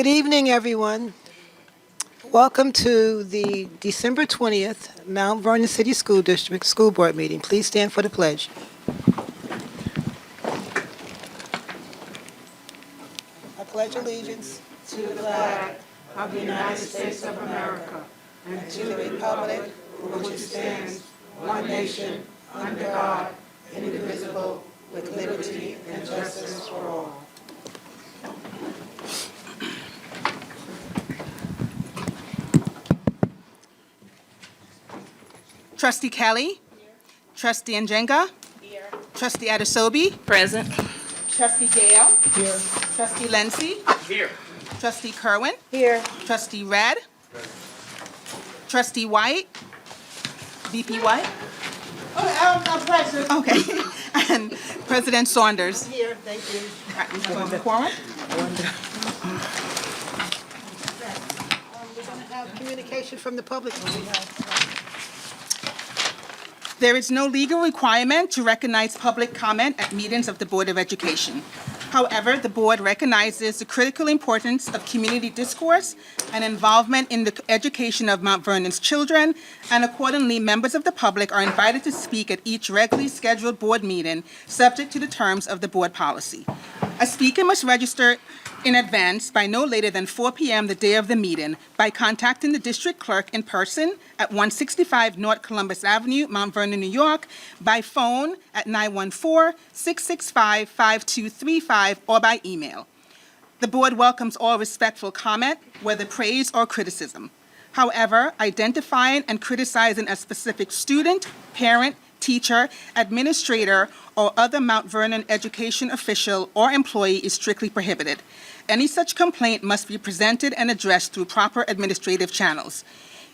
Good evening, everyone. Welcome to the December 20th Mount Vernon City School District School Board meeting. Please stand for the pledge. I pledge allegiance to the flag of the United States of America and to the republic for which it stands, one nation, under God, indivisible, with liberty and justice for all. Trustee Kelly. Here. Trustee Njenga. Here. Trustee Adesobi. Present. Trustee Gale. Here. Trustee Lency. Here. Trustee Kerwin. Here. Trustee Red. Trustee White. VP White. I'm present. Okay. And President Saunders. Here, thank you. All right, we're going to quorum. We're going to have communication from the public. There is no legal requirement to recognize public comment at meetings of the Board of Education. However, the board recognizes the critical importance of community discourse and involvement in the education of Mount Vernon's children, and accordingly, members of the public are invited to speak at each regularly scheduled board meeting, subject to the terms of the board policy. A speaker must register in advance by no later than 4 p.m. the day of the meeting by contacting the district clerk in person at 165 N Columbus Avenue, Mount Vernon, New York, by phone at 914-665-5235, or by email. The board welcomes all respectful comment, whether praise or criticism. However, identifying and criticizing a specific student, parent, teacher, administrator, or other Mount Vernon education official or employee is strictly prohibited. Any such complaint must be presented and addressed through proper administrative channels.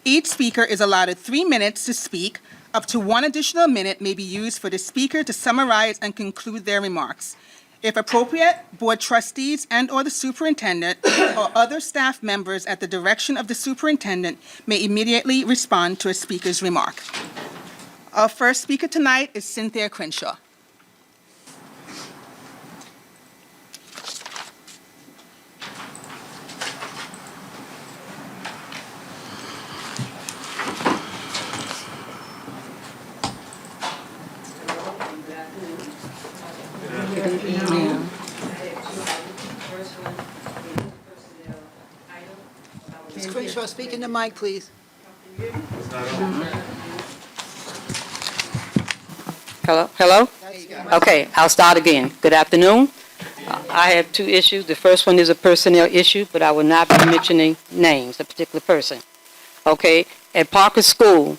Each speaker is allotted 3 minutes to speak. Up to 1 additional minute may be used for the speaker to summarize and conclude their remarks. If appropriate, board trustees and/or the superintendent or other staff members at the direction of the superintendent may immediately respond to a speaker's remark. Our first speaker tonight is Cynthia Crenshaw. Ms. Crenshaw, speak in the mic, please. Hello? Okay, I'll start again. Good afternoon. I have 2 issues. The first one is a personnel issue, but I will not be mentioning names, a particular person. Okay, at Parker School,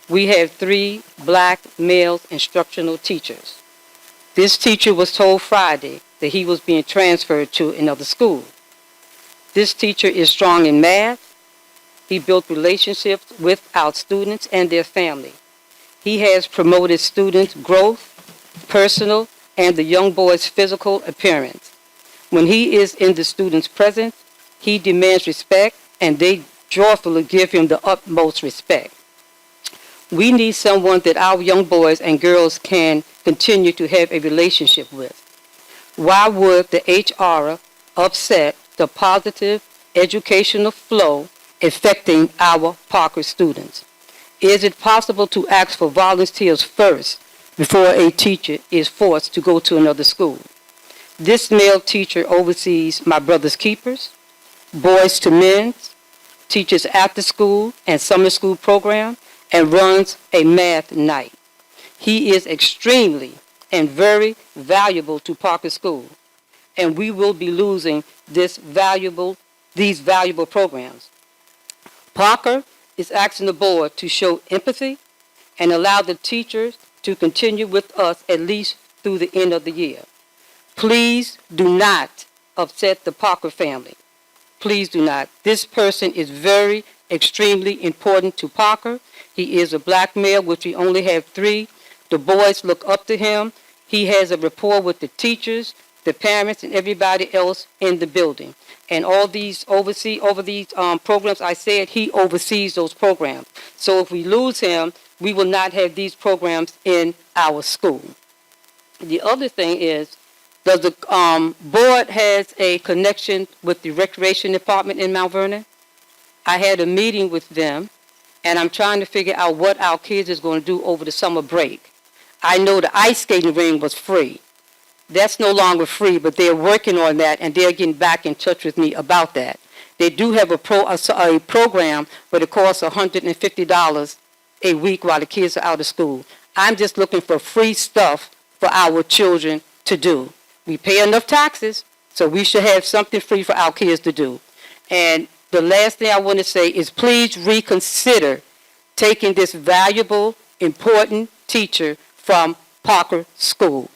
we have 3 black male instructional teachers. This teacher was told Friday that he was being transferred to another school. This teacher is strong in math. He built relationships with our students and their family. He has promoted students' growth, personal, and the young boys' physical appearance. When he is in the students' presence, he demands respect, and they joyfully give him the utmost respect. We need someone that our young boys and girls can continue to have a relationship with. Why would the HR upset the positive educational flow affecting our Parker students? Is it possible to ask for volunteers first before a teacher is forced to go to another school? This male teacher oversees my brother's keepers, boys to men's, teaches after school and summer school program, and runs a math night. He is extremely and very valuable to Parker School, and we will be losing these valuable programs. Parker is asking the board to show empathy and allow the teachers to continue with us at least through the end of the year. Please do not upset the Parker family. Please do not. This person is very, extremely important to Parker. He is a black male, which we only have 3. The boys look up to him. He has a rapport with the teachers, the parents, and everybody else in the building. And all these programs I said, he oversees those programs. So if we lose him, we will not have these programs in our school. The other thing is, Does the board has a connection with the recreation department in Mount Vernon? I had a meeting with them, and I'm trying to figure out what our kids is going to do over the summer break. I know the ice skating ring was free. That's no longer free, but they're working on that, and they're getting back in touch with me about that. They do have a program, but it costs $150 a week while the kids are out of school. I'm just looking for free stuff for our children to do. We pay enough taxes, so we should have something free for our kids to do. And the last thing I want to say is please reconsider taking this valuable, important teacher from Parker School.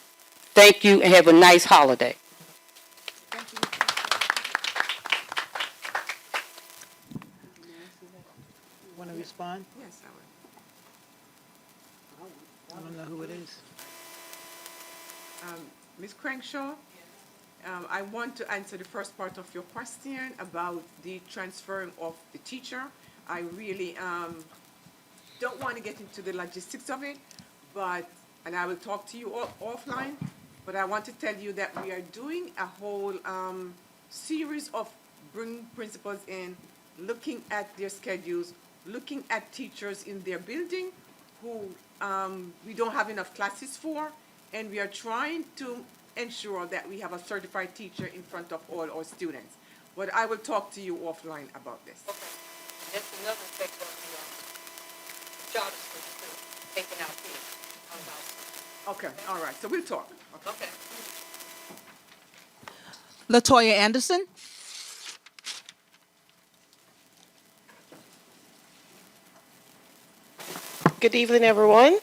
Thank you and have a nice holiday. Want to respond? Yes, I I don't know who it is. would. Ms. Crankshaw, I want to answer the first part of your question about the transferring of the teacher. I really don't want to get into the logistics of it, and I will talk to you offline, but I want to tell you that we are doing a whole series of bringing principals in, looking at their schedules, looking at teachers in their building who we don't have enough classes for, and we are trying to ensure that we have a certified teacher in front of all our students. But I will talk to you offline about this. Okay. That's another effect of the charter school, taking out kids. Okay, all right, so we'll talk. Okay. Latoya Anderson. Good evening, everyone.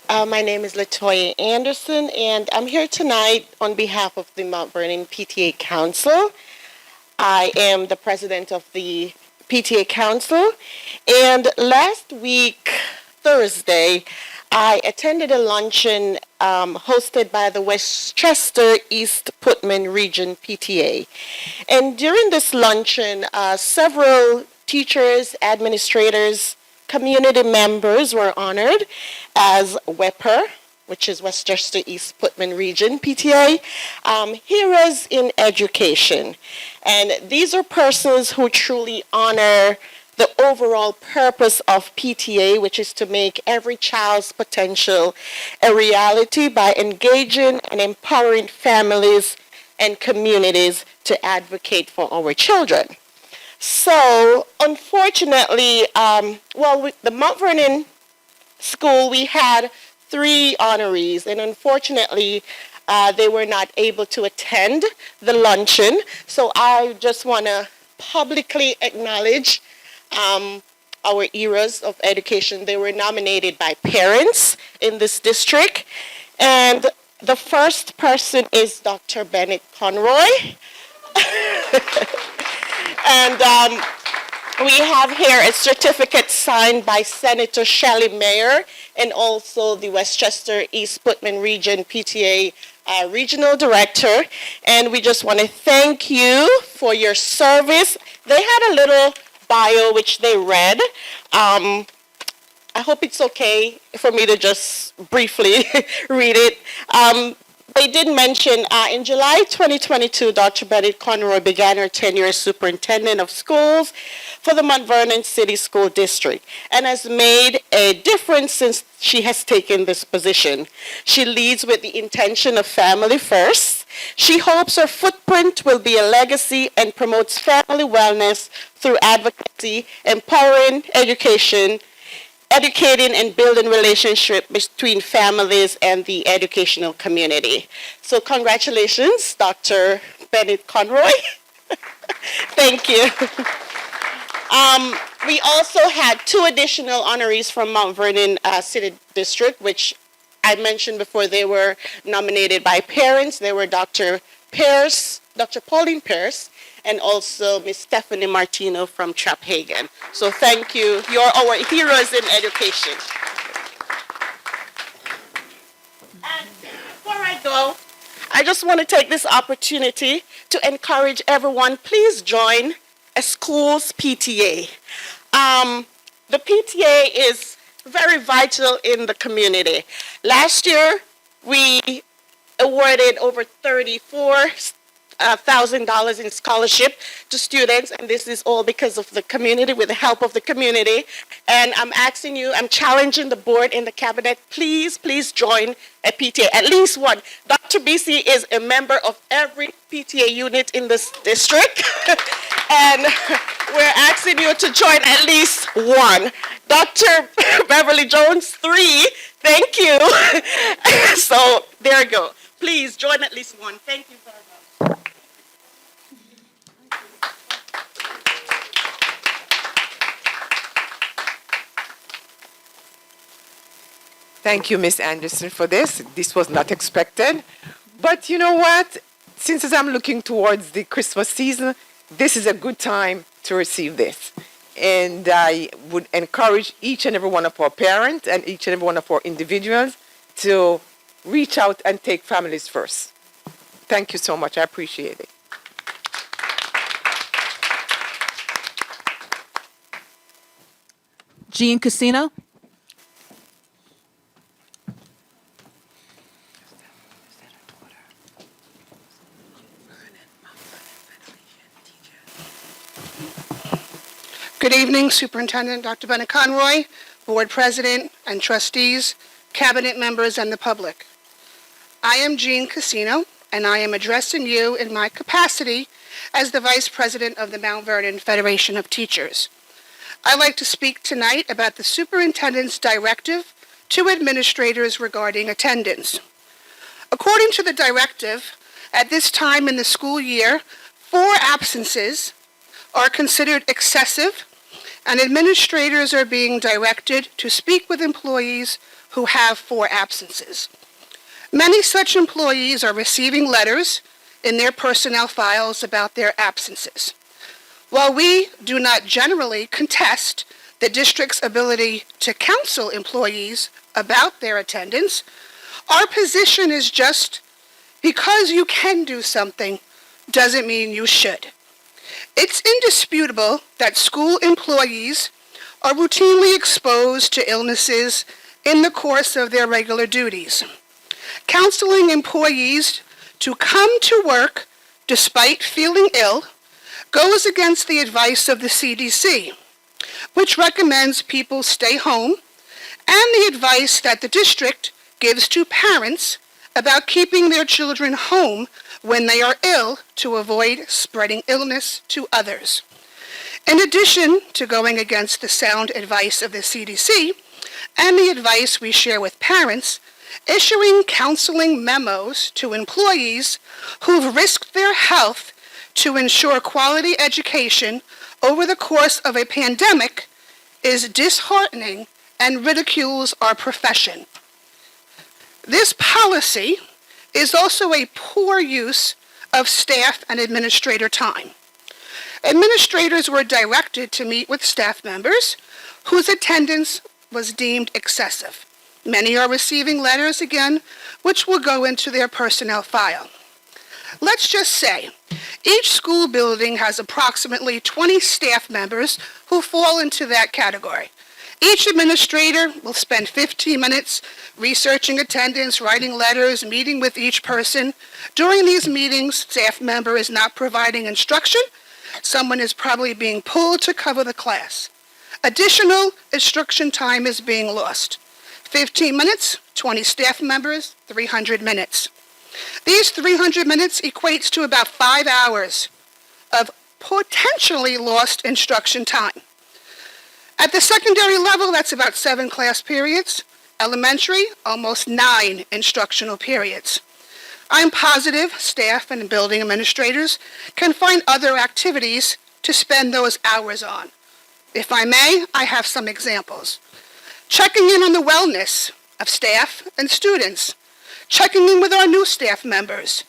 My name is Latoya Anderson, and I'm here tonight on behalf of the Mount Vernon PTA Council. I am the president of the PTA Council, and last week, Thursday, I attended a luncheon hosted by the Westchester East Putnam Region PTA. And during this luncheon, several teachers, administrators, community members were honored as WEPR, which is Westchester East Putnam Region PTA, Heroes in Education. And these are persons who truly honor the overall purpose of PTA, which is to make every child's potential a reality by engaging and empowering families and communities to advocate for our children. So, unfortunately, with the Mount Vernon School, we had 3 honorees, and unfortunately, they were not able to attend the luncheon. So I just want to publicly acknowledge our heroes of education. They were nominated by parents in this district. And the first person is Dr. Bennett Conroy. And we have here a certificate signed by Senator Shelley Mayer and also the Westchester East Putnam Region PTA Regional Director. And we just want to thank you for your service. They had a little bio which they read. I hope it's okay for me to just briefly read it. They did mention in July 2022, Dr. Bennett Conroy began her tenure as superintendent of schools for the Mount Vernon City School District and has made a difference since she has taken this position. She leads with the intention of family first. She hopes her footprint will be a legacy and promotes family wellness through advocacy, empowering education, educating and building relationship between families and the educational community. So congratulations, Dr. Bennett Conroy. Thank you. We also had 2 additional honorees from Mount Vernon City District, which I mentioned before. They were nominated by parents. They were Dr. Pauline Pierce, and also Ms. Stephanie Martino from Traphagen. So thank you. You're our heroes in education. And before I go, I just want to take this opportunity to encourage everyone, please join a school's PTA. The PTA is very vital in the community. Last year, we awarded over $34,000 in scholarship to students, and this is all because of the community, with the help of the community. And I'm challenging the board and the cabinet, please join a PTA, at least one. Dr. BC is a member of every PTA unit in this district, and we're asking you to join at least one. Dr. Beverly Jones, 3, thank you. So there you go. Please join at least one. Thank you very much. Thank you, Ms. Anderson, for this. This was not expected. But you know what? Since as I'm looking towards the Christmas season, this is a good time to receive this. And I would encourage each and every one of our parents and each and every one of our individuals to reach out and take families first. Thank you so much. I appreciate it. Jean Casino. Good evening, Superintendent Dr. Bennett Conroy, Board President and trustees, cabinet members, and the public. I am Jean Casino, and I am addressing you in my capacity as the Vice President of the Mount Vernon Federation of Teachers. I'd like to speak tonight about the Superintendent's directive to administrators regarding attendance. According to the directive, at this time in the school year, 4 absences are considered excessive, and administrators are being directed to speak with employees who have 4 absences. Many such employees are receiving letters in their personnel files about their absences. While we do not generally contest the district's ability to counsel employees about their attendance, our position is just because you can do something doesn't mean you should. It's indisputable that school employees are routinely exposed to illnesses in the course of their regular duties. Counseling employees to come to work despite feeling ill goes against the advice of the CDC, which recommends people stay home, and the advice that the district gives to parents about keeping their children home when they are ill to avoid spreading illness to others. In addition to going against the sound advice of the CDC and the advice we share with parents, issuing counseling memos to employees who've risked their health to ensure quality education over the course of a pandemic is disheartening and ridicules our profession. This policy is also a poor use of staff and administrator time. Administrators were directed to meet with staff members whose attendance was deemed excessive. Many are receiving letters again, which will go into their personnel file. Let's just say each school building has approximately 20 staff members who fall into that category. Each administrator will spend 15 minutes researching attendance, writing letters, meeting with each person. During these meetings, staff member is not providing instruction. Someone is probably being pulled to cover the class. Additional instruction time is being lost. 15 minutes, 20 staff members, 300 minutes. These 300 minutes equates to about 5 hours of potentially lost instruction time. At the secondary level, that's about 7 class periods. Elementary, almost 9 instructional periods. I'm positive staff and building administrators can find other activities to spend those hours on. If I may, I have some examples. Checking in on the wellness of staff and students. Checking in with our new staff members.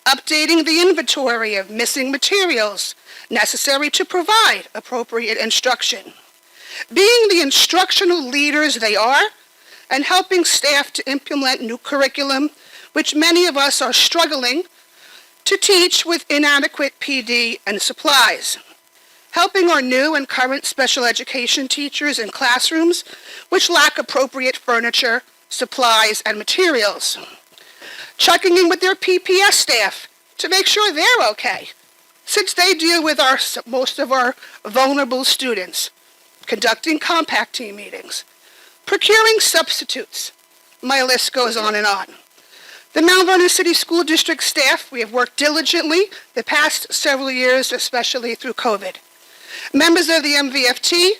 Updating the inventory of missing materials necessary to provide appropriate instruction. Being the instructional leaders they are, and helping staff to implement new curriculum, which many of us are struggling to teach with inadequate PD and supplies. Helping our new and current special education teachers in classrooms which lack appropriate furniture, supplies, and materials. checking in with their PPS staff to make sure they're okay, since they deal with most of our vulnerable students, conducting compact team meetings, procuring substitutes. My list goes on and on. The Mount Vernon City School District staff, we have worked diligently the past several years, especially through COVID. Members of the MVFT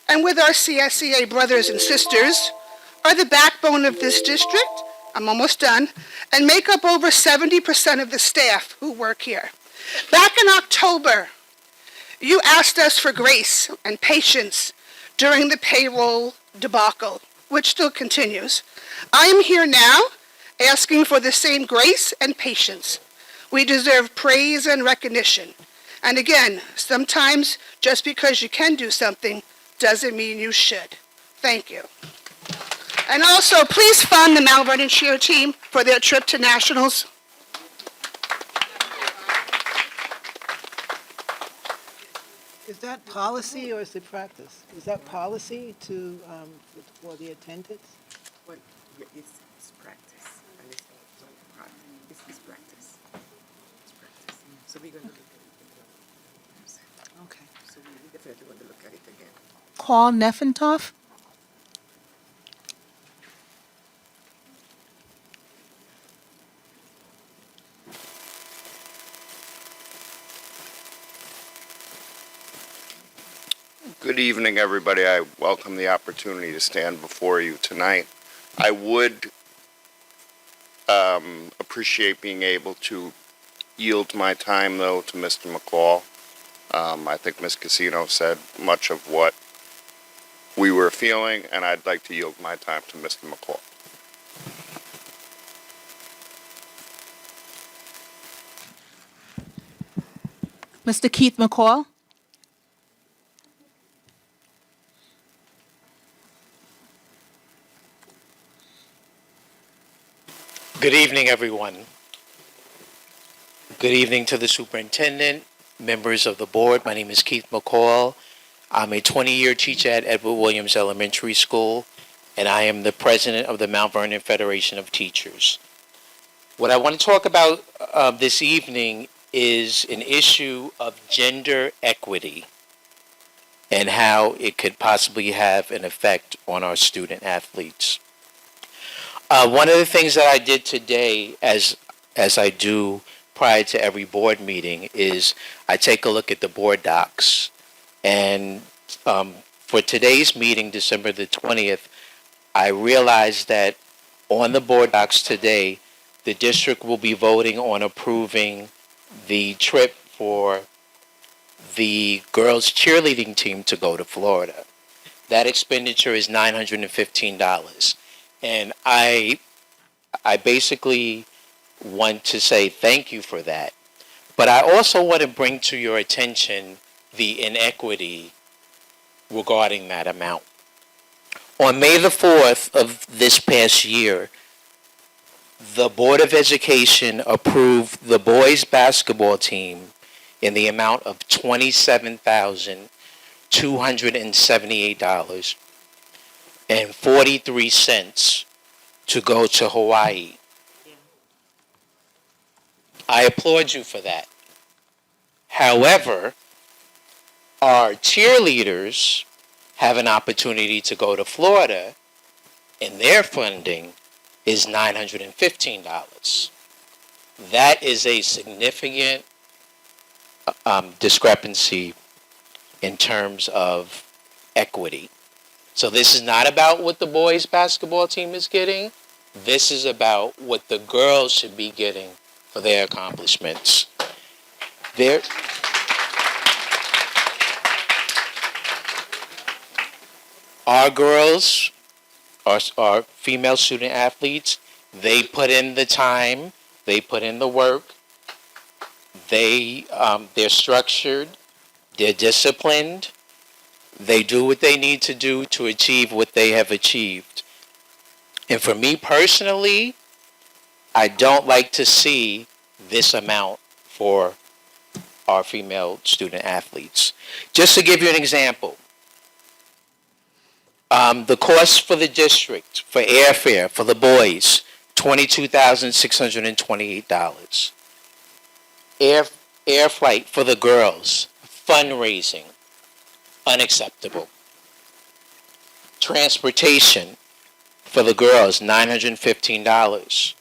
and with our CSEA brothers and sisters are the backbone of this district, I'm almost done, and make up over 70% of the staff who work here. Back in October, you asked us for grace and patience during the payroll debacle, which still continues. I am here now asking for the same grace and patience. We deserve praise and recognition. And again, sometimes just because you can do something doesn't mean you should. Thank you. And also, please fund the Mount Vernon cheer team for their trip to nationals. Is that policy or is it practice? Is that policy to, for the attendance? Well, yeah, it's practice, and it's not practice. It's practice. It's practice. So we're going to look at it again. Okay. So we definitely want to look at it again. Paul Neffentoff? Good evening, everybody. I welcome the opportunity to stand before you tonight. I would appreciate being able to yield my time, though, to Mr. McCall. I think Ms. Casino said much of what we were feeling, and I'd like to yield my time to Mr. McCall. Mr. Keith McCall? Good evening, everyone. Good evening to the superintendent, members of the board. My name is Keith McCall. I'm a 20-year teacher at Edward Williams Elementary School, and I am the president of the Mount Vernon Federation of Teachers. What I want to talk about this evening is an issue of gender equity and how it could possibly have an effect on our student athletes. One of the things that I did today, as I do prior to every board meeting, is I take a look at the board docs. And for today's meeting, December the 20th, I realized that on the board docs today, the district will be voting on approving the trip for the girls cheerleading team to go to Florida. That expenditure is $915. And I basically want to say thank you for that. But I also want to bring to your attention the inequity regarding that amount. On May the 4th of this past year, the Board of Education approved the boys basketball team in the amount of $27,278.43 to go to Hawaii. I applaud you for that. However, our cheerleaders have an opportunity to go to Florida, and their funding is $915. That is a significant discrepancy in terms of equity. So this is not about what the boys basketball team is getting. This is about what the girls should be getting for their accomplishments. Our girls, our female student athletes, they put in the time, they put in the work, they're structured, they're disciplined, they do what they need to do to achieve what they have achieved. And for me personally, I don't like to see this amount for our female student athletes. Just to give you an example, the cost for the district, for airfare, for the boys, $22,628. Air flight for the girls, fundraising, unacceptable. Transportation for the girls, $915.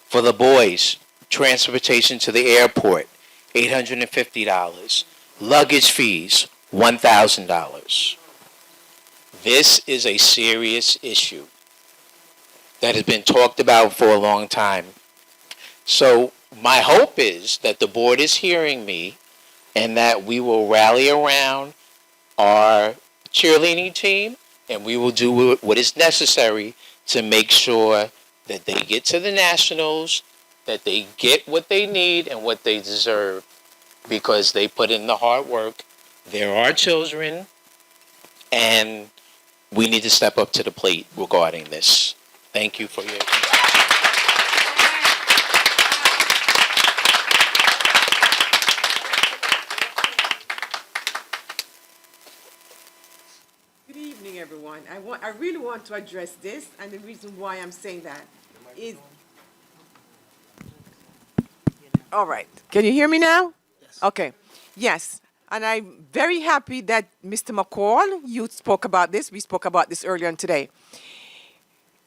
For the boys, transportation to the airport, $850. Luggage fees, $1,000. This is a serious issue that has been talked about for a long time. So my hope is that the board is hearing me and that we will rally around our cheerleading team and we will do what is necessary to make sure that they get to the nationals, that they get what they need and what they deserve because they put in the hard work. There are children, and we need to step up to the plate regarding this. Thank you for your... Good evening, everyone. I really want to address this, and the reason why I'm saying that is... All right. Can you hear me now? Yes. Okay. Yes. And I'm very happy that Mr. McCall, you spoke about this. We spoke about this earlier on today.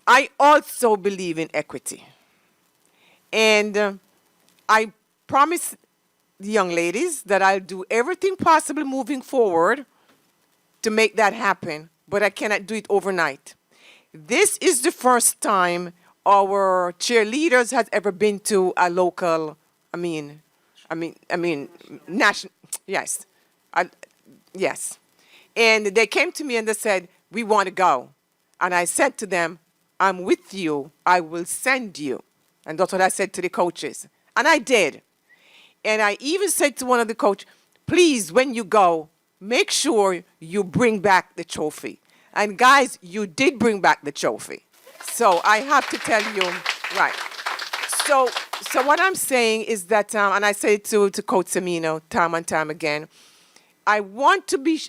I also believe in equity. And I promise the young ladies that I'll do everything possible moving forward to make that happen, but I cannot do it overnight. This is the first time our cheerleaders has ever been to a local, national, yes, yes. And they came to me and they said, we want to go. And I said to them, I'm with you, I will send you. And that's what I said to the coaches. And I did. And I even said to one of the coaches, please, when you go, make sure you bring back the trophy. And guys, you did bring back the trophy. So I have to tell you, right. So what I'm saying is that, and I say to Coach Semino time and time again, I want to be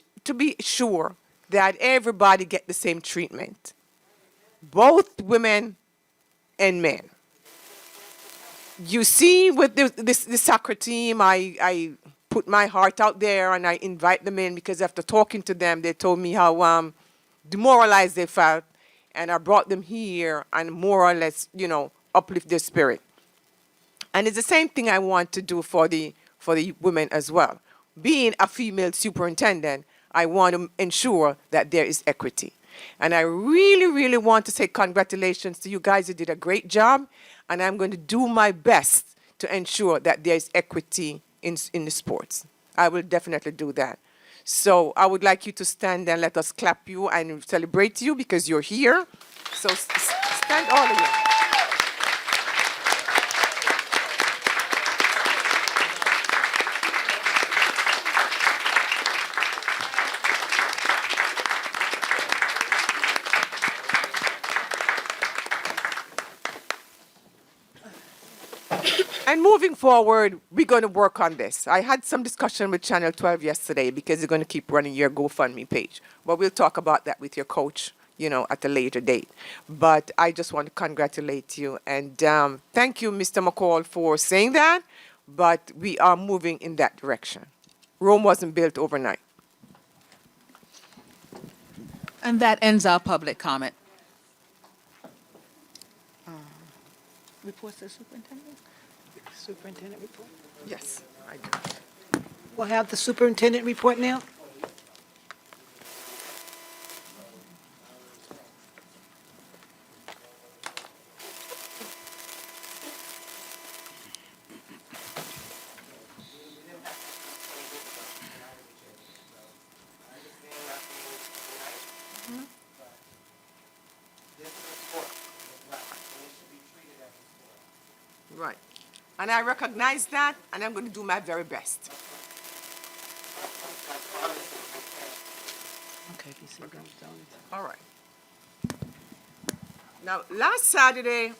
sure that everybody get the same treatment, both women and men. You see, with the soccer team, I put my heart out there and I invite them in because after talking to them, they told me how demoralized they felt, and I brought them here and more or less, uplift their spirit. And it's the same thing I want to do for the women as well. Being a female superintendent, I want to ensure that there is equity. And I really, really want to say congratulations to you guys. You did a great job, and I'm going to do my best to ensure that there is equity in the sports. I will definitely do that. So I would like you to stand and let us clap you and celebrate you because you're here. So stand all of you. And moving forward, we're going to work on this. I had some discussion with Channel 12 yesterday because they're going to keep running your GoFundMe page. But we'll talk about that with your coach, at a later date. But I just want to congratulate you. And thank you, Mr. McCall, for saying that. But we are moving in that direction. Rome wasn't built overnight. And that ends our public comment. Reports to superintendent? Superintendent report? Yes, I do. We'll have the superintendent report now. Right. And I recognize that, and I'm going to do my very best. Okay, PC goes down. All right. Now, last Saturday,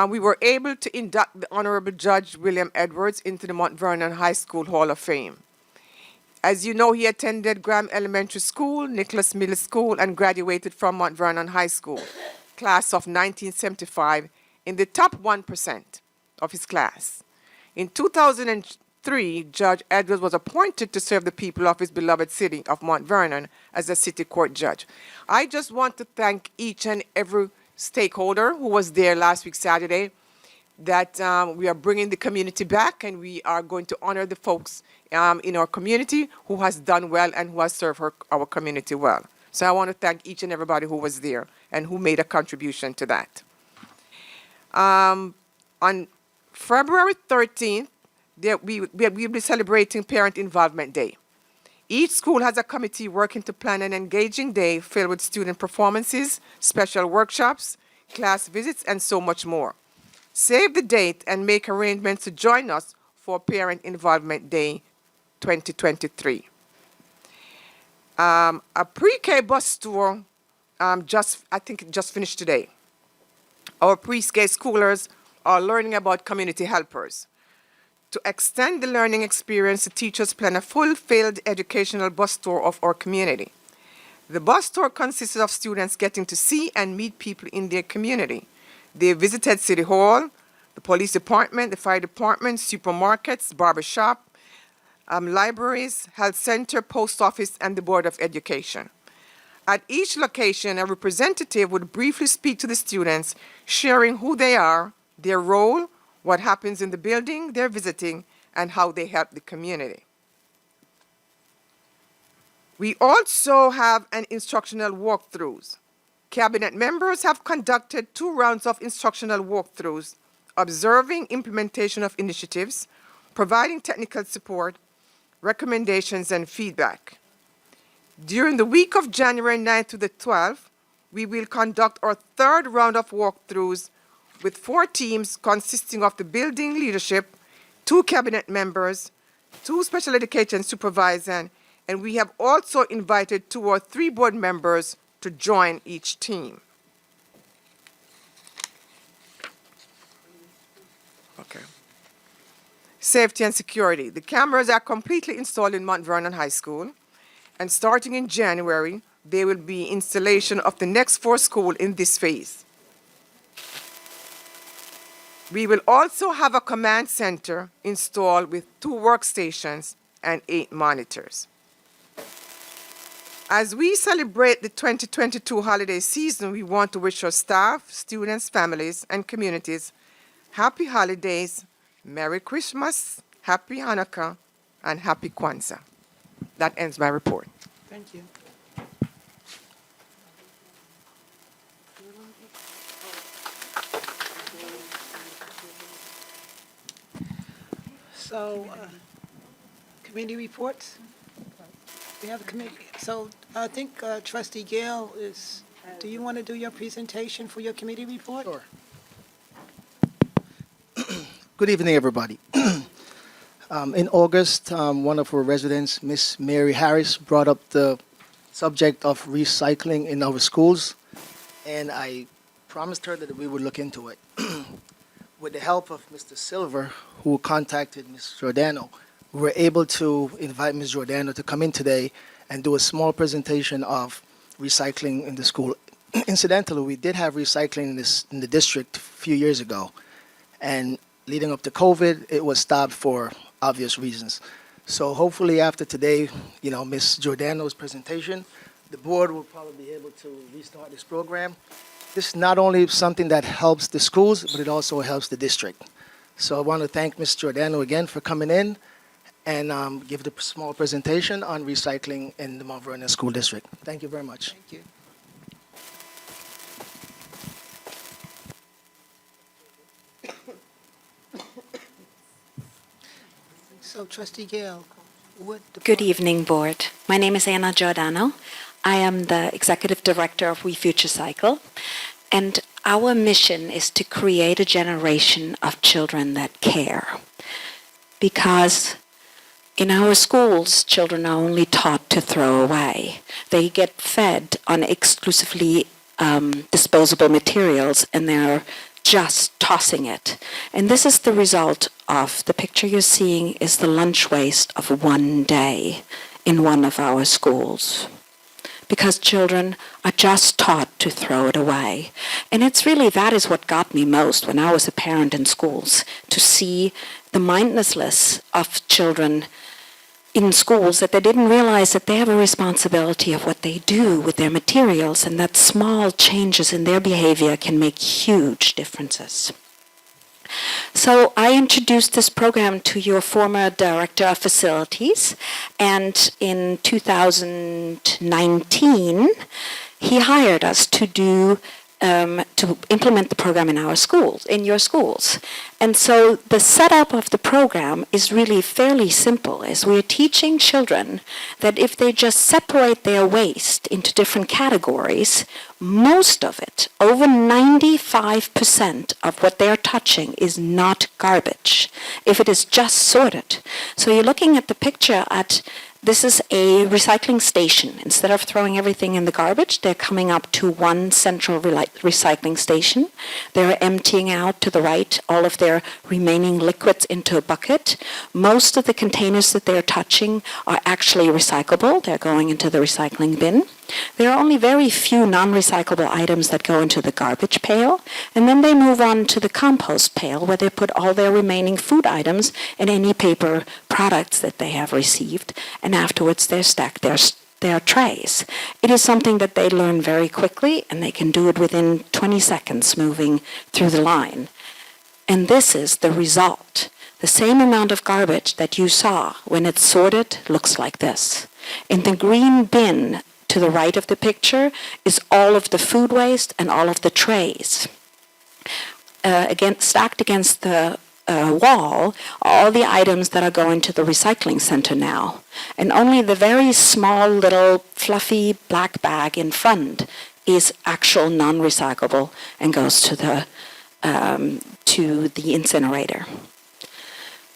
we were able to induct the Honorable Judge William Edwards into the Mount Vernon High School Hall of Fame. As you know, he attended Graham Elementary School, Nicholas Middle School, and graduated from Mount Vernon High School, class of 1975, in the top 1% of his class. In 2003, Judge Edwards was appointed to serve the people of his beloved city of Mount Vernon as a city court judge. I just want to thank each and every stakeholder who was there last week, Saturday, that we are bringing the community back, and we are going to honor the folks in our community who has done well and who has served our community well. So I want to thank each and everybody who was there and who made a contribution to that. On February 13th, we'll be celebrating Parent Involvement Day. Each school has a committee working to plan an engaging day filled with student performances, special workshops, class visits, and so much more. Save the date and make arrangements to join us for Parent Involvement Day 2023. A pre-K bus tour I think just finished today. Our pre-K schoolers are learning about community helpers. To extend the learning experience, the teachers plan a full-filled educational bus tour of our community. The bus tour consisted of students getting to see and meet people in their community. They visited City Hall, the police department, the fire department, supermarkets, barbershop, libraries, health center, post office, and the Board of Education. At each location, a representative would briefly speak to the students, sharing who they are, their role, what happens in the building they're visiting, and how they help the community. We also have an instructional walkthroughs. Cabinet members have conducted 2 rounds of instructional walkthroughs, observing implementation of initiatives, providing technical support, recommendations, and feedback. During the week of January 9th to the 12th, we will conduct our 3rd round of walkthroughs with 4 teams consisting of the building leadership, 2 cabinet members, 2 special education supervisors, and we have also invited 2 or 3 board members to join each team. Okay. Safety and security. The cameras are completely installed in Mount Vernon High School, and starting in January, there will be installation of the next 4 schools in this phase. We will also have a command center installed with 2 workstations and 8 monitors. As we celebrate the 2022 holiday season, we want to wish our staff, students, families, and communities happy holidays, Merry Christmas, Happy Hanukkah, and Happy Kwanzaa. That ends my report. Thank you. So, committee reports? We have a committee. So I think Trustee Gale is, do you want to do your presentation for your committee report? Sure. Good evening, everybody. In August, one of our residents, Miss Mary Harris, brought up the subject of recycling in our schools, and I promised her that we would look into it. With the help of Mr. Silver, who contacted Ms. Giordano, we were able to invite Ms. Giordano to come in today and do a small presentation of recycling in the school. Incidentally, we did have recycling in the district a few years ago, and leading up to COVID, it was stopped for obvious reasons. So hopefully after today, Ms. Giordano's presentation, the board will probably be able to restart this program. This is not only something that helps the schools, but it also helps the district. So I want to thank Ms. Giordano again for coming in and give the small presentation on recycling in the Mount Vernon School District. Thank you very much. Thank you. So Trustee Gale, what? Good evening, Board. My name is Anna Giordano. I am the Executive Director of We Future Cycle, and our mission is to create a generation of children that care. Because in our schools, children are only taught to throw away. They get fed on exclusively disposable materials, and they're just tossing it. And this is the result of, the picture you're seeing is the lunch waste of one day in one of our schools, because children are just taught to throw it away. And it's really, that is what got me most when I was a parent in schools, to see the mindlessness of children in schools, that they didn't realize that they have a responsibility of what they do with their materials, and that small changes in their behavior can make huge differences. So I introduced this program to your former director of facilities, and in 2019, he hired us to implement the program in our schools, in your schools. And so the setup of the program is really fairly simple, as we are teaching children that if they just separate their waste into different categories, most of it, over 95% of what they're touching, is not garbage, if it is just sorted. So you're looking at the picture at, this is a recycling station. Instead of throwing everything in the garbage, they're coming up to one central recycling station. They're emptying out to the right all of their remaining liquids into a bucket. Most of the containers that they're touching are actually recyclable. They're going into the recycling bin. There are only very few non-recyclable items that go into the garbage pail, and then they move on to the compost pail, where they put all their remaining food items and any paper products that they have received, and afterwards they stack their trays. It is something that they learn very quickly, and they can do it within 20 seconds moving through the line. And this is the result. The same amount of garbage that you saw when it's sorted looks like this. In the green bin to the right of the picture is all of the food waste and all of the trays. Again, stacked against the wall are all the items that are going to the recycling center now. And only the very small little fluffy black bag in front is actual non-recyclable and goes to the incinerator.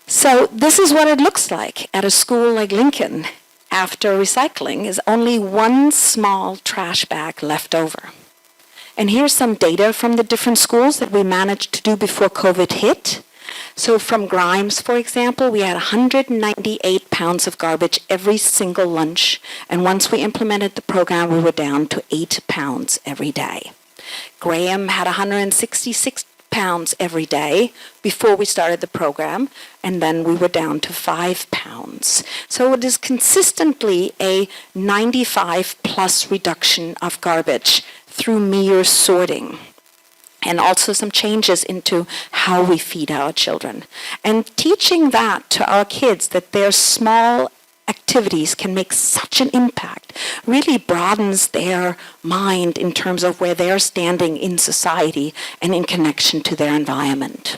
So this is what it looks like at a school like Lincoln. After recycling is only one small trash bag left over. And here's some data from the different schools that we managed to do before COVID hit. So from Grimes, for example, we had 198 pounds of garbage every single lunch. And once we implemented the program, we were down to 8 pounds every day. Graham had 166 pounds every day before we started the program, and then we were down to 5 pounds. So it is consistently a 95 plus reduction of garbage through mere sorting, and also some changes into how we feed our children. And teaching that to our kids, that their small activities can make such an impact, really broadens their mind in terms of where they're standing in society and in connection to their environment.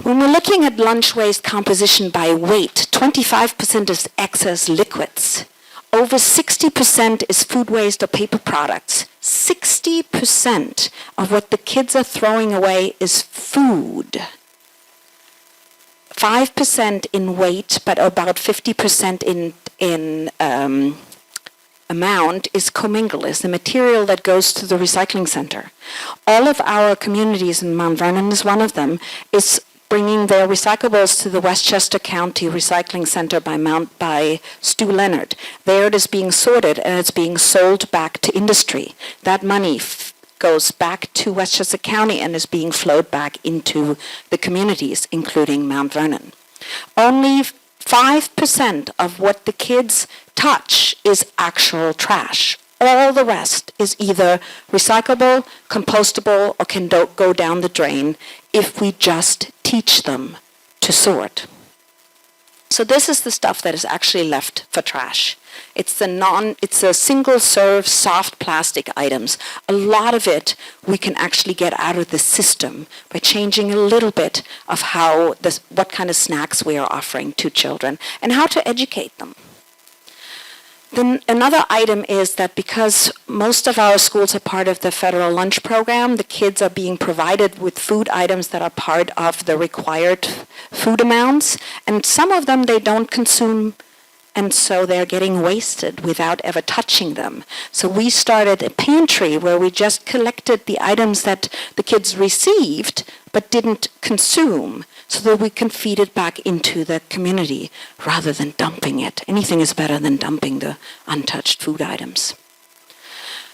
When we're looking at lunch waste composition by weight, 25% is excess liquids. Over 60% is food waste or paper products. 60% of what the kids are throwing away is food. 5% in weight, but about 50% in amount is commingle, is the material that goes to the recycling center. All of our communities, and Mount Vernon is one of them, is bringing their recyclables to the Westchester County Recycling Center by Stu Leonard. There it is being sorted, and it's being sold back to industry. That money goes back to Westchester County and is being flowed back into the communities, including Mount Vernon. Only 5% of what the kids touch is actual trash. All the rest is either recyclable, compostable, or can go down the drain if we just teach them to sort. So this is the stuff that is actually left for trash. It's a single-serve soft plastic items. A lot of it we can actually get out of the system by changing a little bit of what kind of snacks we are offering to children and how to educate them. Then another item is that because most of our schools are part of the federal lunch program, the kids are being provided with food items that are part of the required food amounts, and some of them they don't consume, and so they're getting wasted without ever touching them. So we started a pantry where we just collected the items that the kids received but didn't consume. so that we can feed it back into the community rather than dumping it. Anything is better than dumping the untouched food items.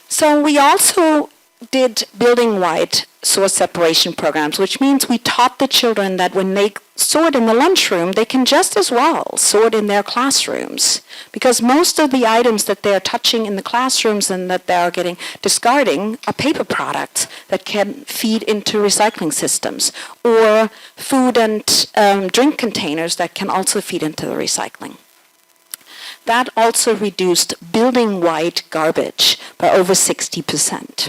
So we also did building-wide source separation programs, which means we taught the children that when they sort in the lunchroom, they can just as well sort in their classrooms. Because most of the items that they're touching in the classrooms and that they're discarding are paper products that can feed into recycling systems, or food and drink containers that can also feed into the recycling. That also reduced building-wide garbage by over 60%.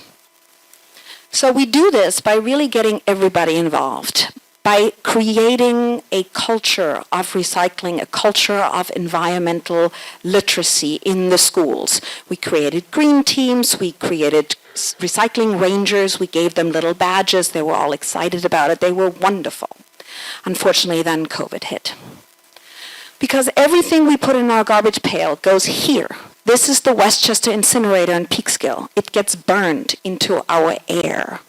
So we do this by really getting everybody involved, by creating a culture of recycling, a culture of environmental literacy in the schools. We created green teams, we created recycling rangers, we gave them little badges, they were all excited about it, they were wonderful. Unfortunately, then COVID hit. Because everything we put in our garbage pail goes here. This is the Westchester incinerator in Peekskill. It gets burned into our air.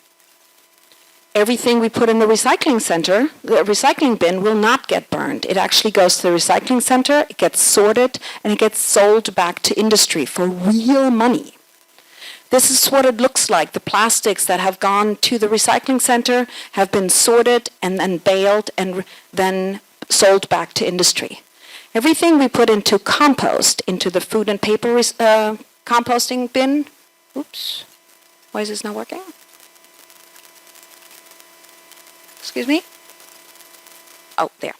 Everything we put in the recycling center, the recycling bin, will not get burned. It actually goes to the recycling center, it gets sorted, and it gets sold back to industry for real money. This is what it looks like. The plastics that have gone to the recycling center have been sorted and then baled and then sold back to industry. Everything we put into compost, into the food and paper composting bin, oops, why is this not working? Excuse me? Oh, there.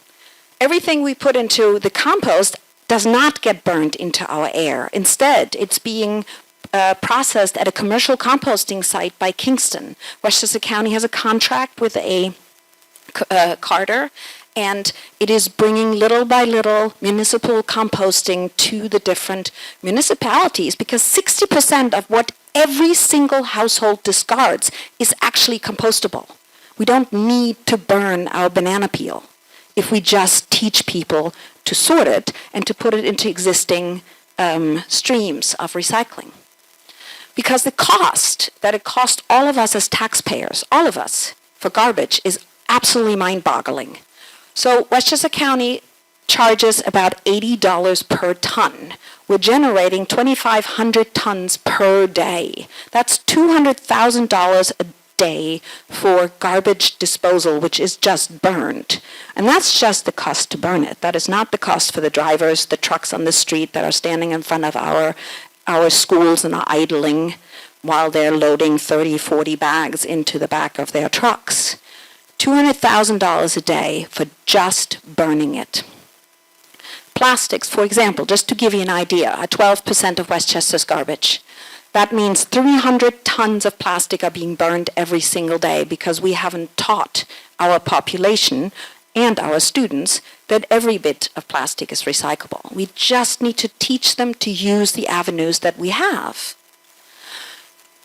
Everything we put into the compost does not get burned into our air. Instead, it's being processed at a commercial composting site by Kingston. Westchester County has a contract with a carter, and it is bringing little by little municipal composting to the different municipalities, because 60% of what every single household discards is actually compostable. We don't need to burn our banana peel if we just teach people to sort it and to put it into existing streams of recycling. Because the cost that it costs all of us as taxpayers, all of us, for garbage is absolutely mind-boggling. So Westchester County charges about $80 per ton. We're generating 2,500 tons per day. That's $200,000 a day for garbage disposal, which is just burned. And that's just the cost to burn it. That is not the cost for the drivers, the trucks on the street that are standing in front of our schools and are idling while they're loading 30, 40 bags into the back of their trucks. $200,000 a day for just burning it. Plastics, for example, just to give you an idea, are 12% of Westchester's garbage. That means 300 tons of plastic are being burned every single day because we haven't taught our population and our students that every bit of plastic is recyclable. We just need to teach them to use the avenues that we have.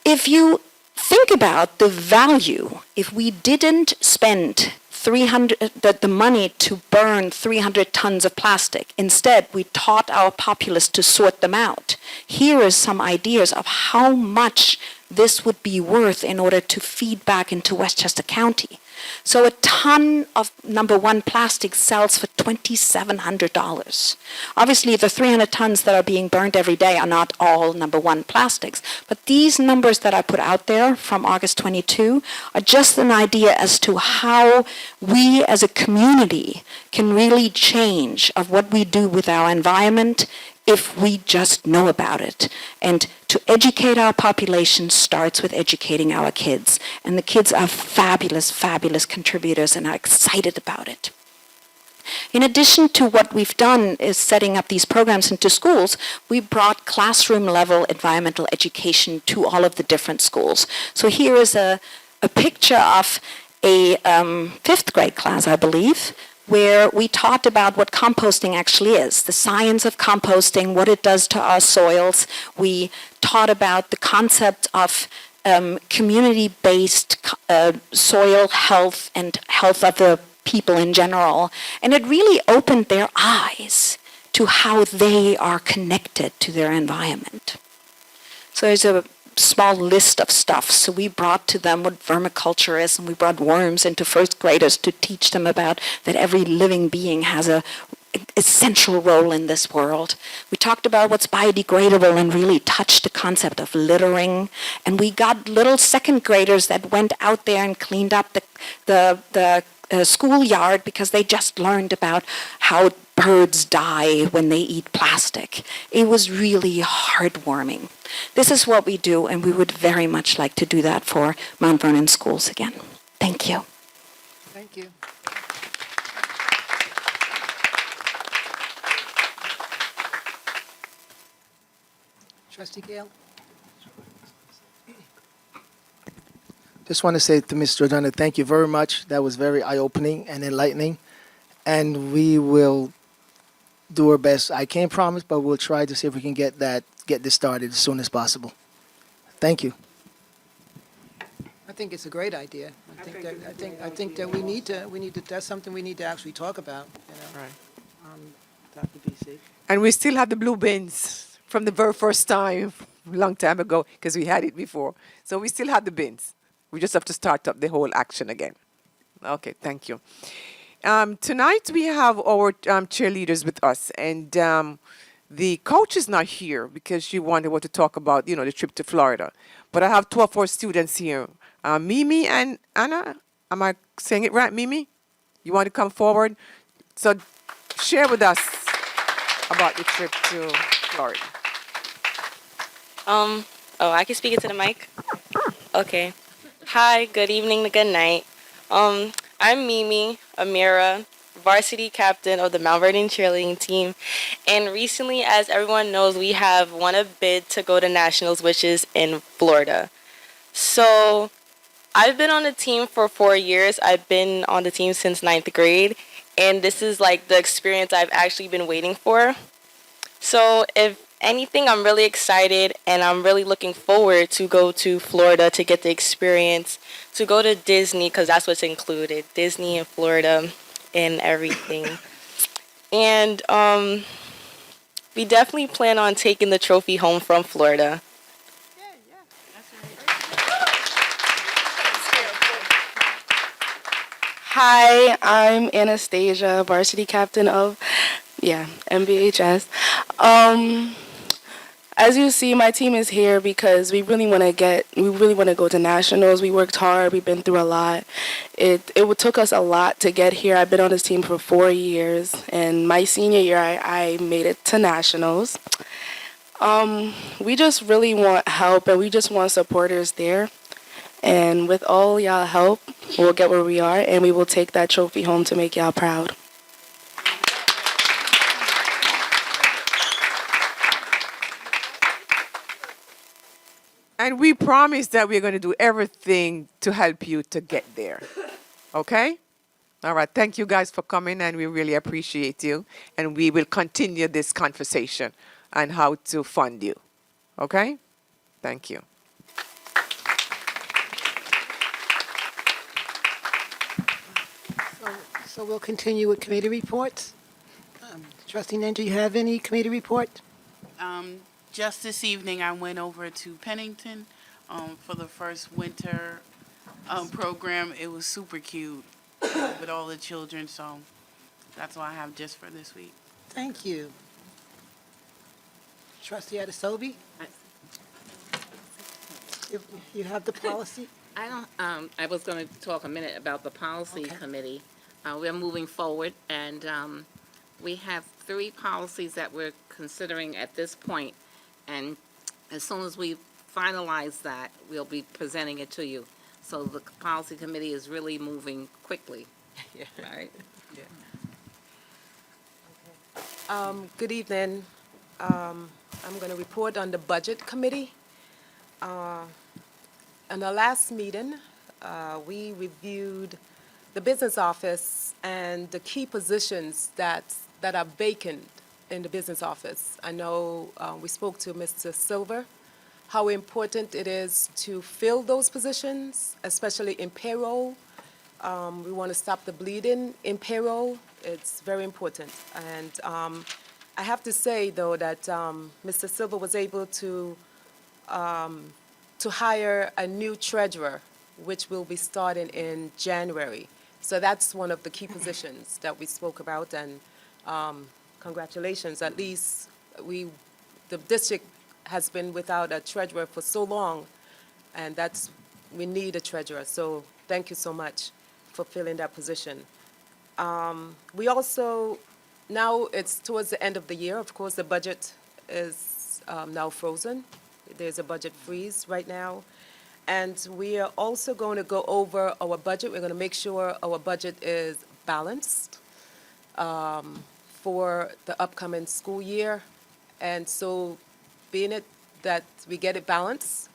If you think about the value, if we didn't spend the money to burn 300 tons of plastic, instead we taught our populace to sort them out. Here is some ideas of how much this would be worth in order to feed back into Westchester County. So a ton of number one plastic sells for $2,700. Obviously, the 300 tons that are being burned every day are not all number one plastics, but these numbers that I put out there from August 22 are just an idea as to how we as a community can really change of what we do with our environment if we just know about it. And to educate our population starts with educating our kids. And the kids are fabulous, fabulous contributors and are excited about it. In addition to what we've done is setting up these programs into schools, we brought classroom-level environmental education to all of the different schools. So here is a picture of a fifth grade class, I believe, where we talked about what composting actually is, the science of composting, what it does to our soils. We taught about the concept of community-based soil health and health of the people in general. And it really opened their eyes to how they are connected to their environment. So there's a small list of stuff. So we brought to them what vermiculture is, and we brought worms into first graders to teach them about that every living being has a essential role in this world. We talked about what's biodegradable and really touched the concept of littering. And we got little second graders that went out there and cleaned up the schoolyard because they just learned about how birds die when they eat plastic. It was really heartwarming. This is what we do, and we would very much like to do that for Mount Vernon schools again. Thank you. Thank you. Trustee Gale? Just want to say to Ms. Jordana, thank you very much. That was very eye-opening and enlightening. And we will do our best. I can't promise, but we'll try to see if we can get this started as soon as possible. Thank you. I think it's a great idea. I think that we need to, that's something we need to actually talk about, you know. Right. Dr. BC. And we still have the blue bins from the very first time, a long time ago, because we had it before. So we still have the bins. We just have to start up the whole action again. Okay, thank you. Tonight we have our cheerleaders with us, and the coach is not here because she wanted to talk about, the trip to Florida. But I have two of our students here, Mimi and Anna. Am I saying it right, Mimi? You want to come forward? So share with us about the trip to Florida. I can speak into the mic? Okay. Hi, good evening, good night. I'm Mimi Amira, varsity captain of the Mount Vernon cheerleading team. And recently, as everyone knows, we have won a bid to go to nationals, which is in Florida. So I've been on the team for 4 years. I've been on the team since 9th grade. And this is like the experience I've actually been waiting for. So if anything, I'm really excited, and I'm really looking forward to go to Florida to get the experience, to go to Disney, because that's what's included, Disney and Florida and everything. And we definitely plan on taking the trophy home from Florida. Hi, I'm Anastasia, varsity captain of, MBHS. As you see, my team is here because we really want to go to nationals. We worked hard. We've been through a lot. It took us a lot to get here. I've been on this team for 4 years, and my senior year, I made it to nationals. We just really want help, and we just want supporters there. And with all y'all help, we'll get where we are, and we will take that trophy home to make y'all proud. And we promise that we're going to do everything to help you to get there. Okay? All right. Thank you guys for coming, and we really appreciate you. And we will continue this conversation on how to fund you. Okay? Thank you. So we'll continue with committee reports. Trustee Nen, do you have any committee report? Just this evening, I went over to Pennington for the first winter program. It was super cute with all the children, so that's all I have just for this week. Thank you. Trustee Adesobi? You have the policy? I was going to talk a minute about the policy committee. We're moving forward, and we have 3 policies that we're considering at this point. And as soon as we finalize that, we'll be presenting it to you. So the policy committee is really moving quickly. Yeah. Right? Good evening. I'm going to report on the budget committee. In the last meeting, we reviewed the business office and the key positions that are vacant in the business office. I know we spoke to Mr. Silver, how important it is to fill those positions, especially in payroll. We want to stop the bleeding in payroll. It's very important. And I have to say, though, that Mr. Silver was able to to hire a new treasurer, which will be starting in January. So that's one of the key positions that we spoke about, and congratulations. At least the district has been without a treasurer for so long, and we need a treasurer. So thank you so much for filling that position. We also, now it's towards the end of the year, of course, the budget is now frozen. There's a budget freeze right now. And we are also going to go over our budget. We're going to make sure our budget is balanced for the upcoming school year. And so being it that we get it balanced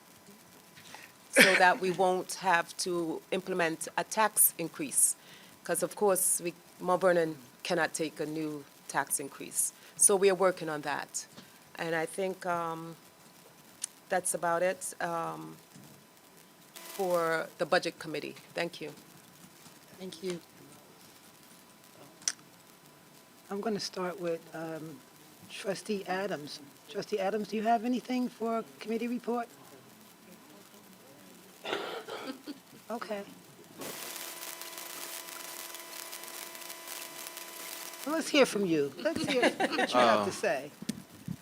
so that we won't have to implement a tax increase. Because of course, Mount Vernon cannot take a new tax increase. So we are working on that. And I think that's about it for the Budget Committee. Thank you. Thank you. I'm going to start with Trustee Adams. Trustee Adams, do you have anything for committee report? Okay. Well, let's hear from you. Let's hear what you have to say.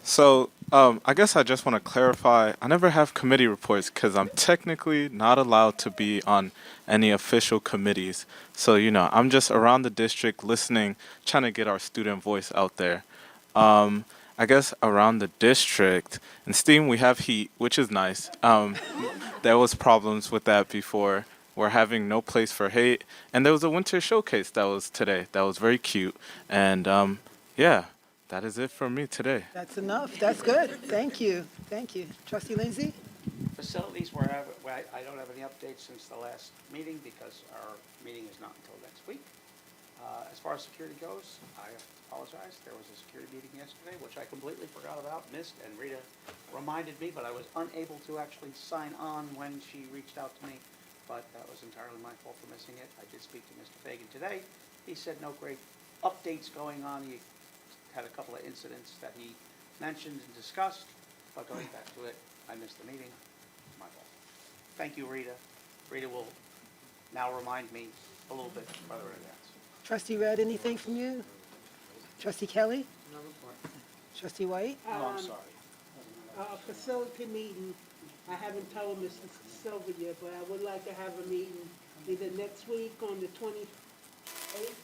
So, I guess I just want to clarify, I never have committee reports because I'm technically not allowed to be on any official committees. So, I'm just around the district listening, trying to get our student voice out there. I guess around the district, in STEAM we have heat, which is nice. There was problems with that before. We're having no place for hate. And there was a winter showcase that was today. That was very cute. And yeah. That is it for me today. That's enough. That's good. Thank you. Thank you. Trustee Lindsay? Facilities, I don't have any updates since the last meeting because our meeting is not until next week. As far as security goes, I apologize. There was a security meeting yesterday, which I completely forgot about, missed, and Rita reminded me, but I was unable to actually sign on when she reached out to me. But that was entirely my fault for missing it. I did speak to Mr. Fagan today. He said no great updates going on. He had a couple of incidents that he mentioned and discussed, but going back to it, I missed the meeting. My fault. Thank you, Rita. Rita will now remind me a little bit further in advance. Trustee Red, anything from you? Trustee Kelly? No report. Trustee White? Oh, I'm sorry. Facility meeting, I haven't told Mr. Silver yet, but I would like to have a meeting either next week on the 28th,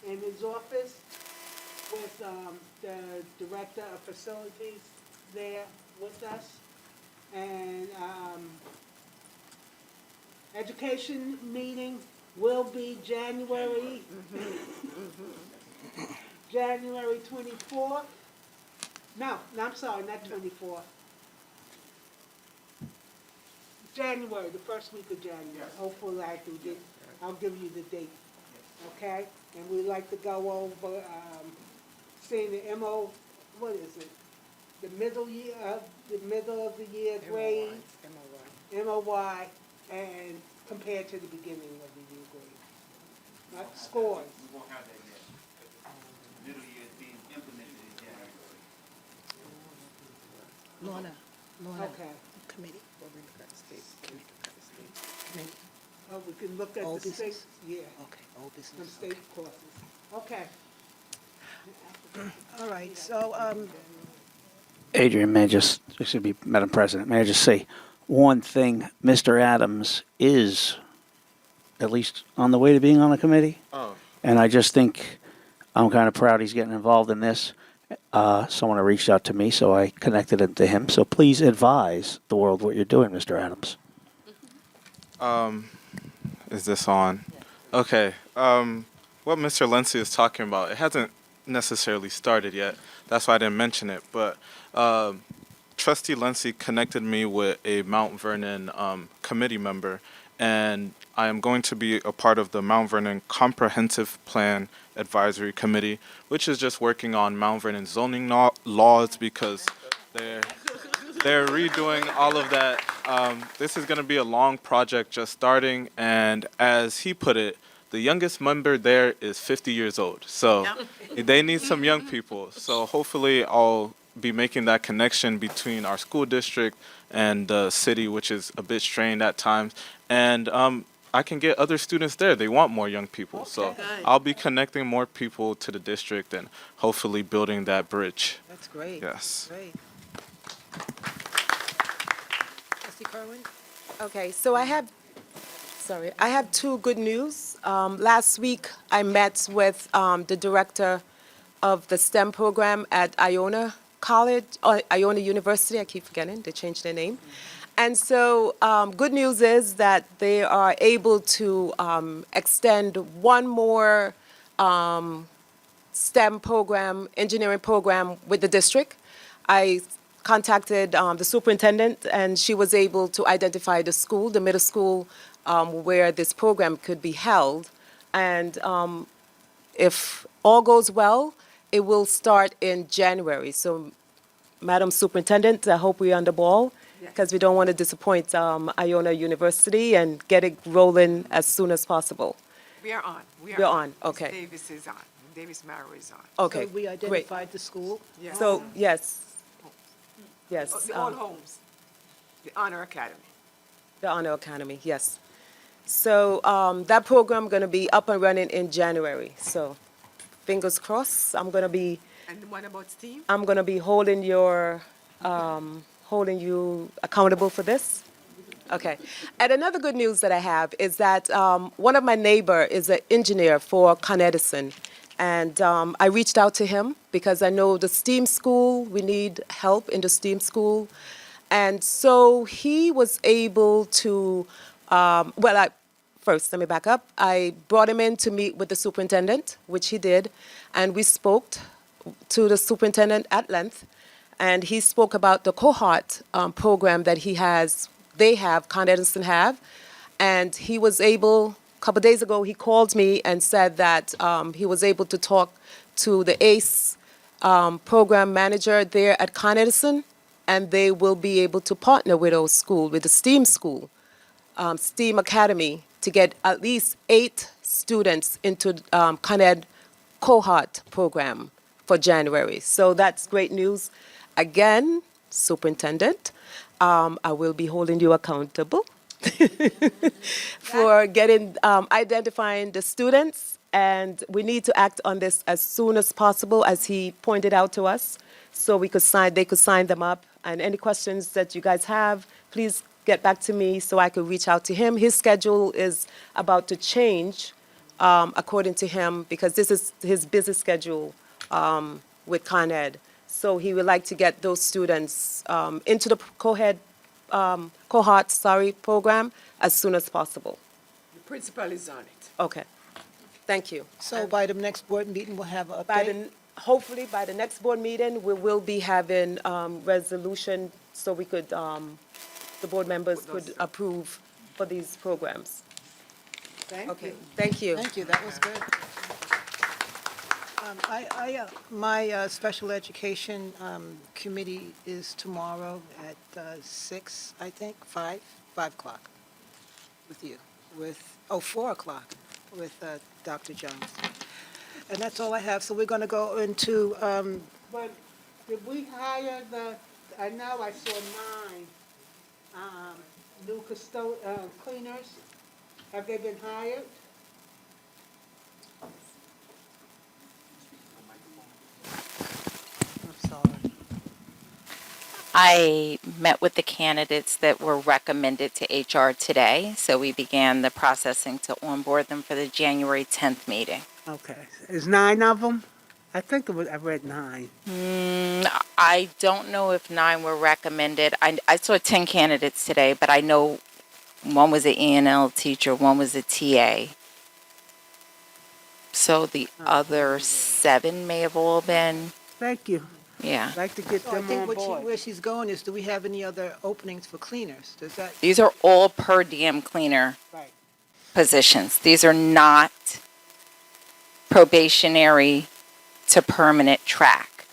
in his office with the Director of Facilities there with us. And education meeting will be January 24th. No, I'm sorry, not 24th. January, the first week of January. Yes. Hopefully I'll give you the date. Okay? And we'd like to go over, seeing the what is it? The middle of the year grade. MOY, and compared to the beginning of the year grade. Not scores. We won't have that yet. The middle year is being implemented in January. Lorna. Okay. Committee. Committee. Oh, we can look at Old the state, business? yeah, Okay, old some business. state courses. Okay. All right, so, Adrian, Madam President, may I just say one thing? Mr. Adams is at least on the way to being on the committee. Oh. And I just think I'm kind of proud he's getting involved in this. Someone reached out to me, so I connected it to him. So please advise the world what you're doing, Mr. Adams. Is this on? Okay. What Mr. Lindsay is talking about, it hasn't necessarily started yet. That's why I didn't mention it. But Trustee Lindsay connected me with a Mount Vernon committee member, and I am going to be a part of the Mount Vernon Comprehensive Plan Advisory Committee, which is just working on Mount Vernon zoning laws because they're redoing all of that. This is going to be a long project just starting, and as he put it, the youngest member there is 50 years old. So they need some young people. So hopefully I'll be making that connection between our school district and the city, which is a bit strained at times. And I can get other students there. They want more young people. So I'll be connecting more people to the district and hopefully building that bridge. That's great. Yes. Great. Trustee Kerwin? Okay, so I have two good news. Last week, I met with the director of the STEM program at Iona College, or Iona University. I keep forgetting, they changed their name. And so, good news is that they are able to extend one more STEM program, engineering program with the district. I contacted the superintendent, and she was able to identify the school, the middle school, where this program could be held. And if all goes well, it will start in January. So, Madam Superintendent, I hope we're on the ball, because we don't want to disappoint Iona University and get it rolling as soon as possible. We are on. We're on, okay. Ms. Davis is on. Davis Mara is on. Okay, So we great. identified the school? Yes. So, yes. Yes. The Old Homes, the Honor Academy. The Honor Academy, yes. So that program going to be up and running in January. So fingers crossed. I'm going to be holding holding you accountable for this. Okay. And another good news that I have is that one of my neighbor is an engineer for Con Edison. And I reached out to him because I know the STEAM school, we need help in the STEAM school. And so he was able to, first, let me back up. I brought him in to meet with the superintendent, which he did, and we spoke to the superintendent at length, and he spoke about the cohort program that Con Edison have, and he was able, a couple days ago, he called me and said that he was able to talk to the ACE program manager there at Con Edison, and they will be able to partner with our school, with the STEAM school, STEAM Academy, to get at least 8 students into Con Ed cohort program for January. So that's great news. Again, Superintendent, I will be holding you accountable for identifying the students, and we need to act on this as soon as possible, as he pointed out to us, so they could sign them up. And any questions that you guys have, please get back to me so I could reach out to him. His schedule is about to change, according to him, because this is his busy schedule with Con Ed. So he would like to get those students into the cohort program as soon as possible. The principal is on it. Okay. Thank you. So by the next board meeting, we'll have an update? Hopefully, by the next board meeting, we will be having resolution so we could, the board members could approve for these programs. Okay, thank you. Thank you, that was good. My special education committee is tomorrow at 6, I think, 5 o'clock with you, 4 o'clock with Dr. Jones. And that's all I have, so we're going to go into, But did we hire I know I saw 9 new cleaners. Have they been hired? I'm sorry. I met with the candidates that were recommended to HR today, so we began the processing to onboard them for the January 10th meeting. Okay. Is 9 of them? I think I read 9. I don't know if 9 were recommended. I saw 10 candidates today, but I know one was an E&L teacher, one was a TA. So the other 7 may have all been, Thank you. yeah. I'd like to get So I them think on board. where she's going is, do we have any other openings for cleaners? Does that? These are all per diem cleaner Right. positions. These are not probationary to permanent track.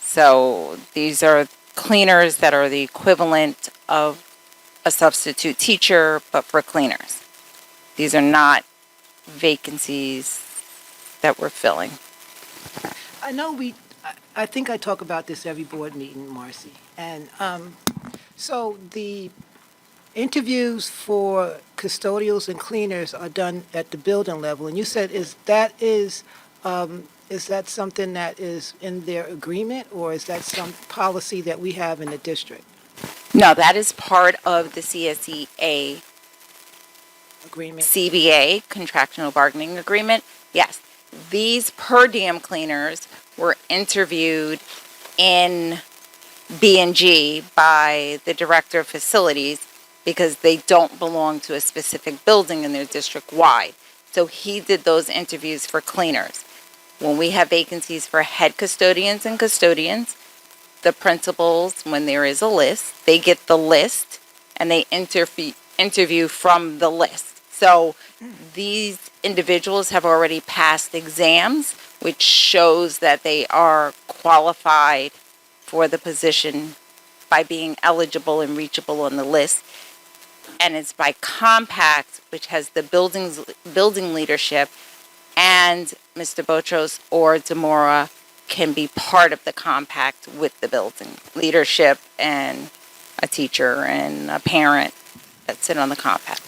So these are cleaners that are the equivalent of a substitute teacher, but for cleaners. These are not vacancies that we're filling. I know I think I talk about this every board meeting, Marcy. And so the interviews for custodials and cleaners are done at the building level. And you said, is that something that is in their agreement, or is that some policy that we have in the district No, that is part of the CSEA agreement? CBA, contractual bargaining agreement. Yes, these per diem cleaners were interviewed in B&G by the director of facilities because they don't belong to a specific building in their district-wide. So he did those interviews for cleaners. When we have vacancies for head custodians and custodians, the principals, when there is a list, they get the list and they interview from the list. So these individuals have already passed exams, which shows that they are qualified for the position by being eligible and reachable on the list. And it's by compact, which has the building leadership, and Mr. Botros or Demora can be part of the compact with the building leadership and a teacher and a parent that sit on the compact.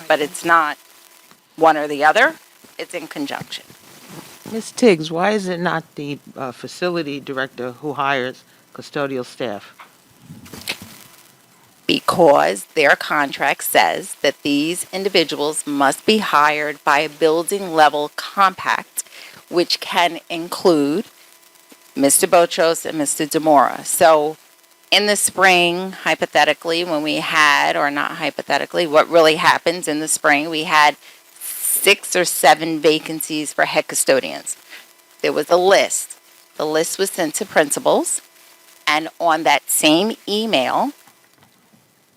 But it's not one or the other, it's in conjunction. Ms. Tiggs, why is it not the facility director who hires custodial staff? Because their contract says that these individuals must be hired by a building level compact, which can include Mr. Botros and Mr. Demora. So in the spring, hypothetically, when we had, or not hypothetically, what really happens in the spring, we had 6 or 7 vacancies for head custodians. There was a list. The list was sent to principals, and on that same email,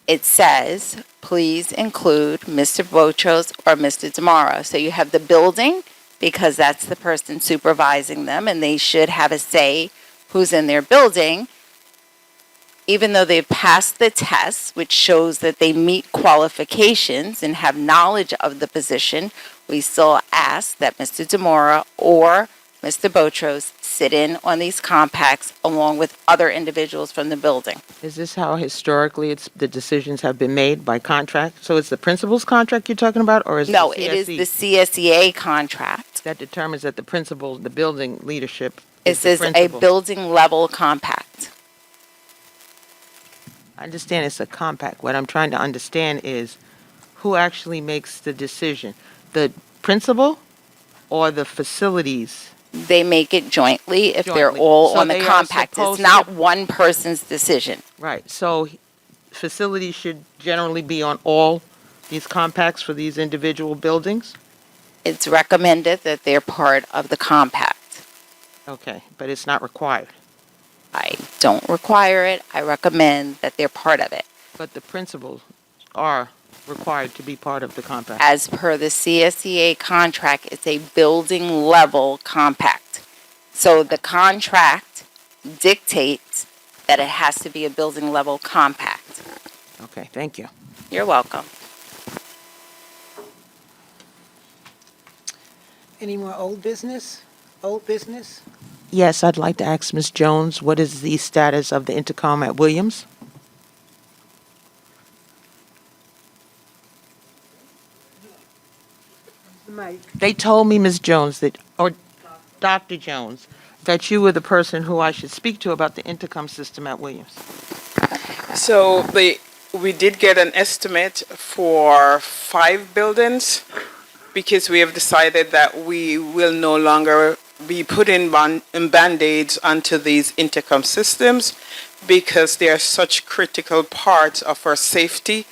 it says, please include Mr. Botros or Mr. Demara. So you have the building, because that's the person supervising them, and they should have a say who's in their building. Even though they've passed the test, which shows that they meet qualifications and have knowledge of the position, we still ask that Mr. Demora or Mr. Botros sit in on these compacts along with other individuals from the building. Is this how historically the decisions have been made by contract? So it's the principal's contract you're talking about, or is No, it it the is CSE? the CSEA contract. That determines that the principal, the building leadership It is the says a principal? building level compact. I understand it's a compact. What I'm trying to understand is who actually makes the decision? The principal or the facilities? They make it jointly if they're Jointly. all So on the they are compact. It's supposed not to- one person's decision. Right, so facilities should generally be on all these compacts for these individual buildings? It's recommended that they're part of the compact. Okay, but it's not required. I don't require it. I recommend that they're part of it. But the principals are required to be part of the compact. As per the CSEA contract, it's a building level compact. So the contract dictates that it has to be a building level compact. Okay, thank you. You're welcome. Any more old business? Old business? Yes, I'd like to ask Ms. Jones, what is the status of the intercom at Williams? Mike. They told me, Ms. Jones, that, or Dr. Jones, that you were the person who I should speak to about the intercom system at Williams. So we did get an estimate for 5 buildings because we have decided that we will no longer be putting Band-Aids onto these intercom systems because they are such critical parts of our safety.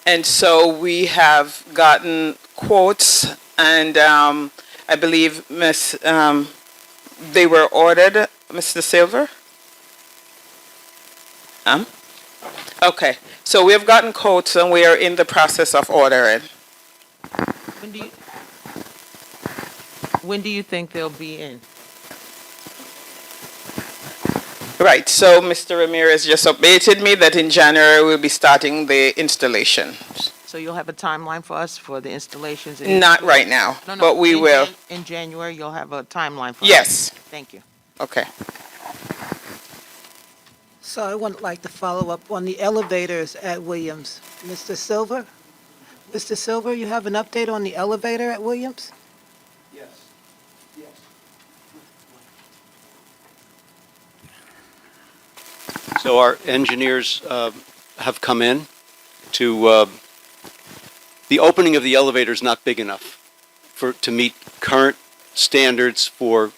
And so we have gotten quotes, and I believe they were ordered, Mr. Silver? Okay, so we have gotten quotes and we are in the process of ordering. When do you think they'll be in? Right, so Mr. Ramirez just updated me that in January we'll be starting the installation. So you'll have a timeline for us for the installations? Not right now, No, but we will. In January, you'll have a timeline for us? Yes. Thank you. Okay. So I would like to follow up on the elevators at Williams. Mr. Silver? Mr. Silver, you have an update on the elevator at Williams? Yes, yes. So our engineers have come in to, the opening of the elevator is not big enough to meet current standards for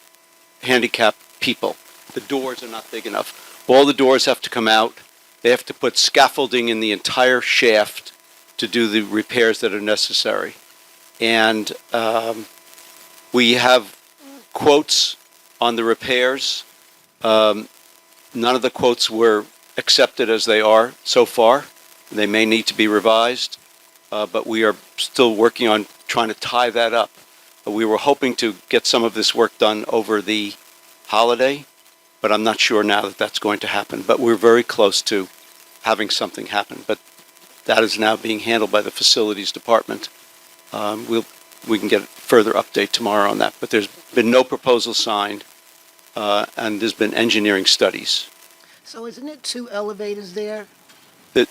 handicapped people. The doors are not big enough. All the doors have to come out. They have to put scaffolding in the entire shaft to do the repairs that are necessary. And we have quotes on the repairs. None of the quotes were accepted as they are so far. They may need to be revised, but we are still working on trying to tie that up. We were hoping to get some of this work done over the holiday, but I'm not sure now that that's going to happen. But we're very close to having something happen. But that is now being handled by the facilities department. We can get a further update tomorrow on that. But there's been no proposal signed, and there's been engineering studies. So isn't it 2 elevators there?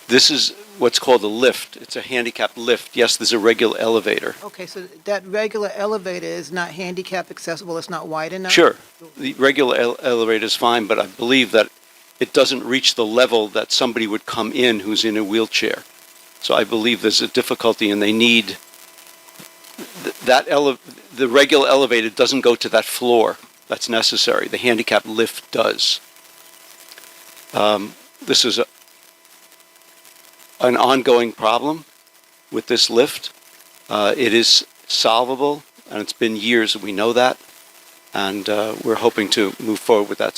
This is what's called a lift. It's a handicapped lift. Yes, there's a regular elevator. Okay, so that regular elevator is not handicap accessible, it's not wide enough? Sure, the regular elevator is fine, but I believe that it doesn't reach the level that somebody would come in who's in a wheelchair. So I believe there's a difficulty, and they need the regular elevator doesn't go to that floor that's necessary. The handicap lift does. This is an ongoing problem with this lift. It is solvable, and it's been years, we know that. And we're hoping to move forward with that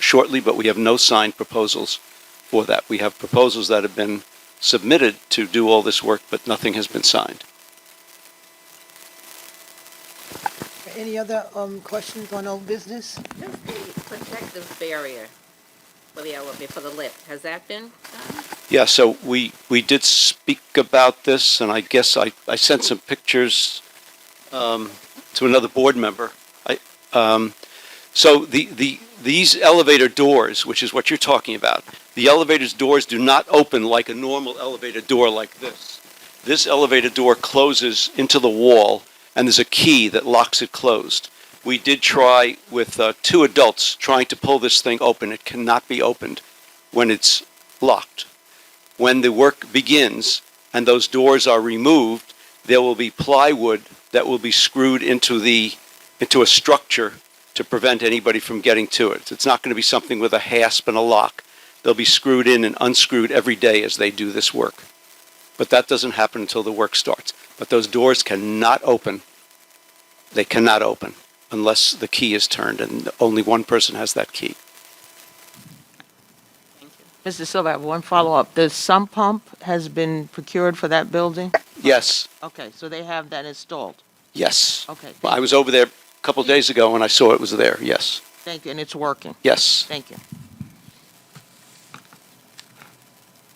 shortly, but we have no signed proposals for that. We have proposals that have been submitted to do all this work, but nothing has been signed. Any other questions on old business? Just the protective barrier for the elevator, for the lift, has that been done? Yeah, so we did speak about this, and I guess I sent some pictures to another board member. So these elevator doors, which is what you're talking about, the elevator's doors do not open like a normal elevator door like this. This elevator door closes into the wall, and there's a key that locks it closed. We did try with 2 adults trying to pull this thing open. It cannot be opened when it's locked. When the work begins and those doors are removed, there will be plywood that will be screwed into a structure to prevent anybody from getting to it. It's not going to be something with a hasp and a lock. They'll be screwed in and unscrewed every day as they do this work. But that doesn't happen until the work starts. But those doors cannot open. They cannot open unless the key is turned, and only one person has that key. Mr. Silva, I have one follow-up. The sump pump has been procured for that building? Yes, Okay, so they have that installed? yes. Okay, Well, I was over there a couple days ago and I saw it was there, yes. thank you, and it's working? Yes. Thank you.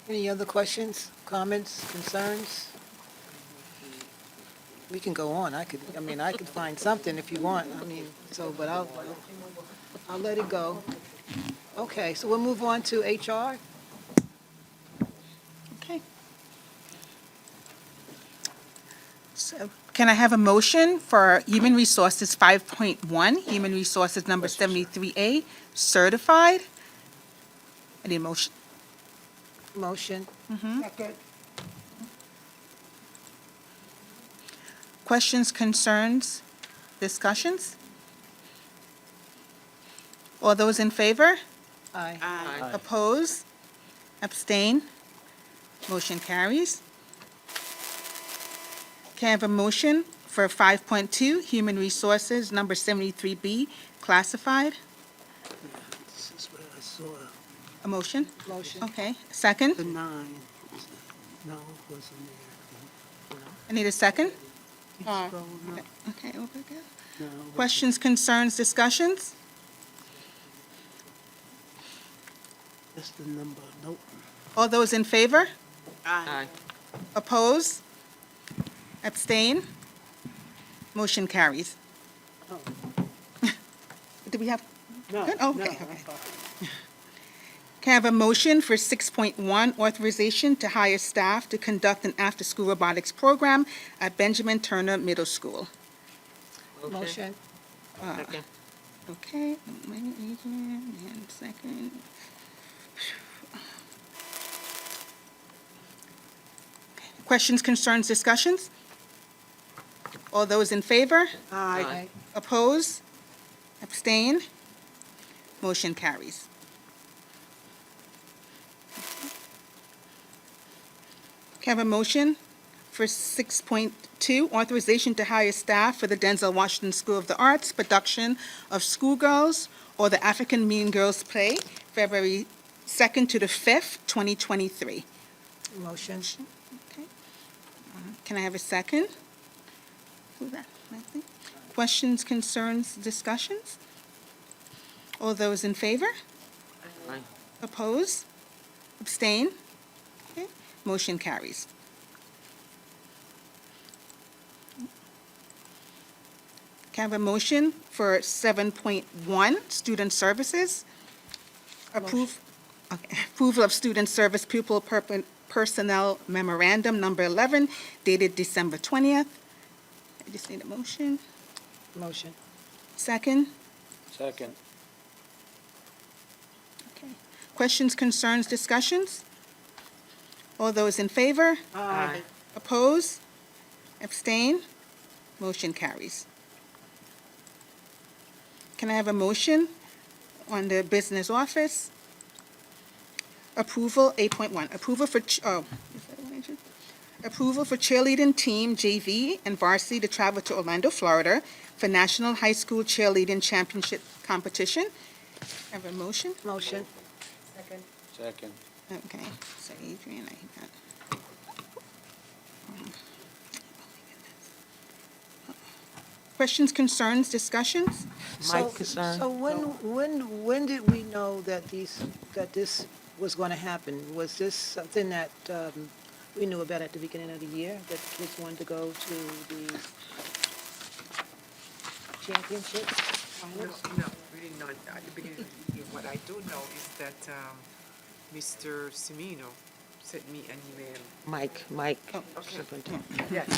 Any other questions, comments, concerns? We can go on. I could find something if you want. But I'll let it go. Okay, so we'll move on to HR. Okay. So can I have a motion for Human Resources 5.1, Human Resources number 73A, certified? I need a motion. Motion. Second. Questions, concerns, discussions? All those in favor? Aye. Aye. Oppose? Abstain? Motion carries. Can I have a motion for 5.2, Human Resources, number 73B, classified? This is where I saw A motion? Motion. Okay. Second? the 9. No, it wasn't there. I need a second? Keep scrolling up. Okay, over again. No, it wasn't. Questions, concerns, discussions? That's the number. Nope. All those in favor? Aye. Oppose? Abstain? Motion carries. Do we have? No, Good? Oh, no, okay, I'm okay. fine. Can I have a motion for 6.1, authorization to hire staff to conduct an after-school robotics program at Benjamin Turner Middle School? Motion. Second. Okay, and second. Questions, concerns, discussions? All those in favor? Aye. Oppose? Abstain? Motion carries. Can I have a motion for 6.2, authorization to hire staff for the Denzel Washington School of the Arts production of Schoolgirls or the African Mean Girls play, February 2nd to the 5th, 2023? Motion. Okay. Can I have a second? Who's that? Nothing? Questions, concerns, discussions? All those in favor? Aye. Oppose? Abstain? Okay. Motion carries. Can I have a motion for 7.1, student services? Approval of student service pupil personnel memorandum number 11 dated December 20th. I just need a motion. Motion. Second? Second. Okay. Questions, concerns, discussions? All those in favor? Aye. Oppose? Abstain? Motion carries. Can I have a motion on the business office? Approval, 8.1, approval for, is that what I did? Approval for cheerleading team JV and varsity to travel to Orlando, Florida for National High School Cheerleading Championship Competition. Have a motion? Motion. Second. Okay, so Adrian, I got. Questions, concerns, discussions? Mike, concern? So when did we know that this was going to happen? Was this something that we knew about at the beginning of the year, that the kids wanted to go to the championship? No, we didn't know at the beginning of the year. What I do know is that Mr. Semino sent me an email. Mike, Okay. Superintendent. Yes.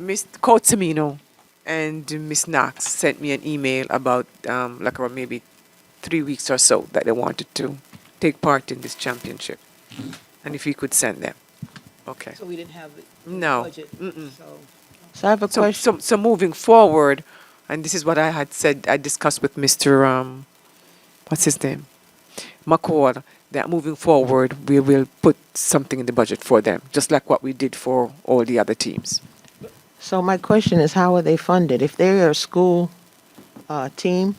Mr. Coach Semino and Miss Knox sent me an email about like around maybe 3 weeks or so that they wanted to take part in this championship, and if we could send them. Okay. So we didn't have it in the No. budget? Mm-mm. So I have a question. So moving forward, and this is what I had said, I discussed with Mr. What's his name? McCall, that moving forward, we will put something in the budget for them, just like what we did for all the other teams. So my question is, how are they funded? If they're a school team,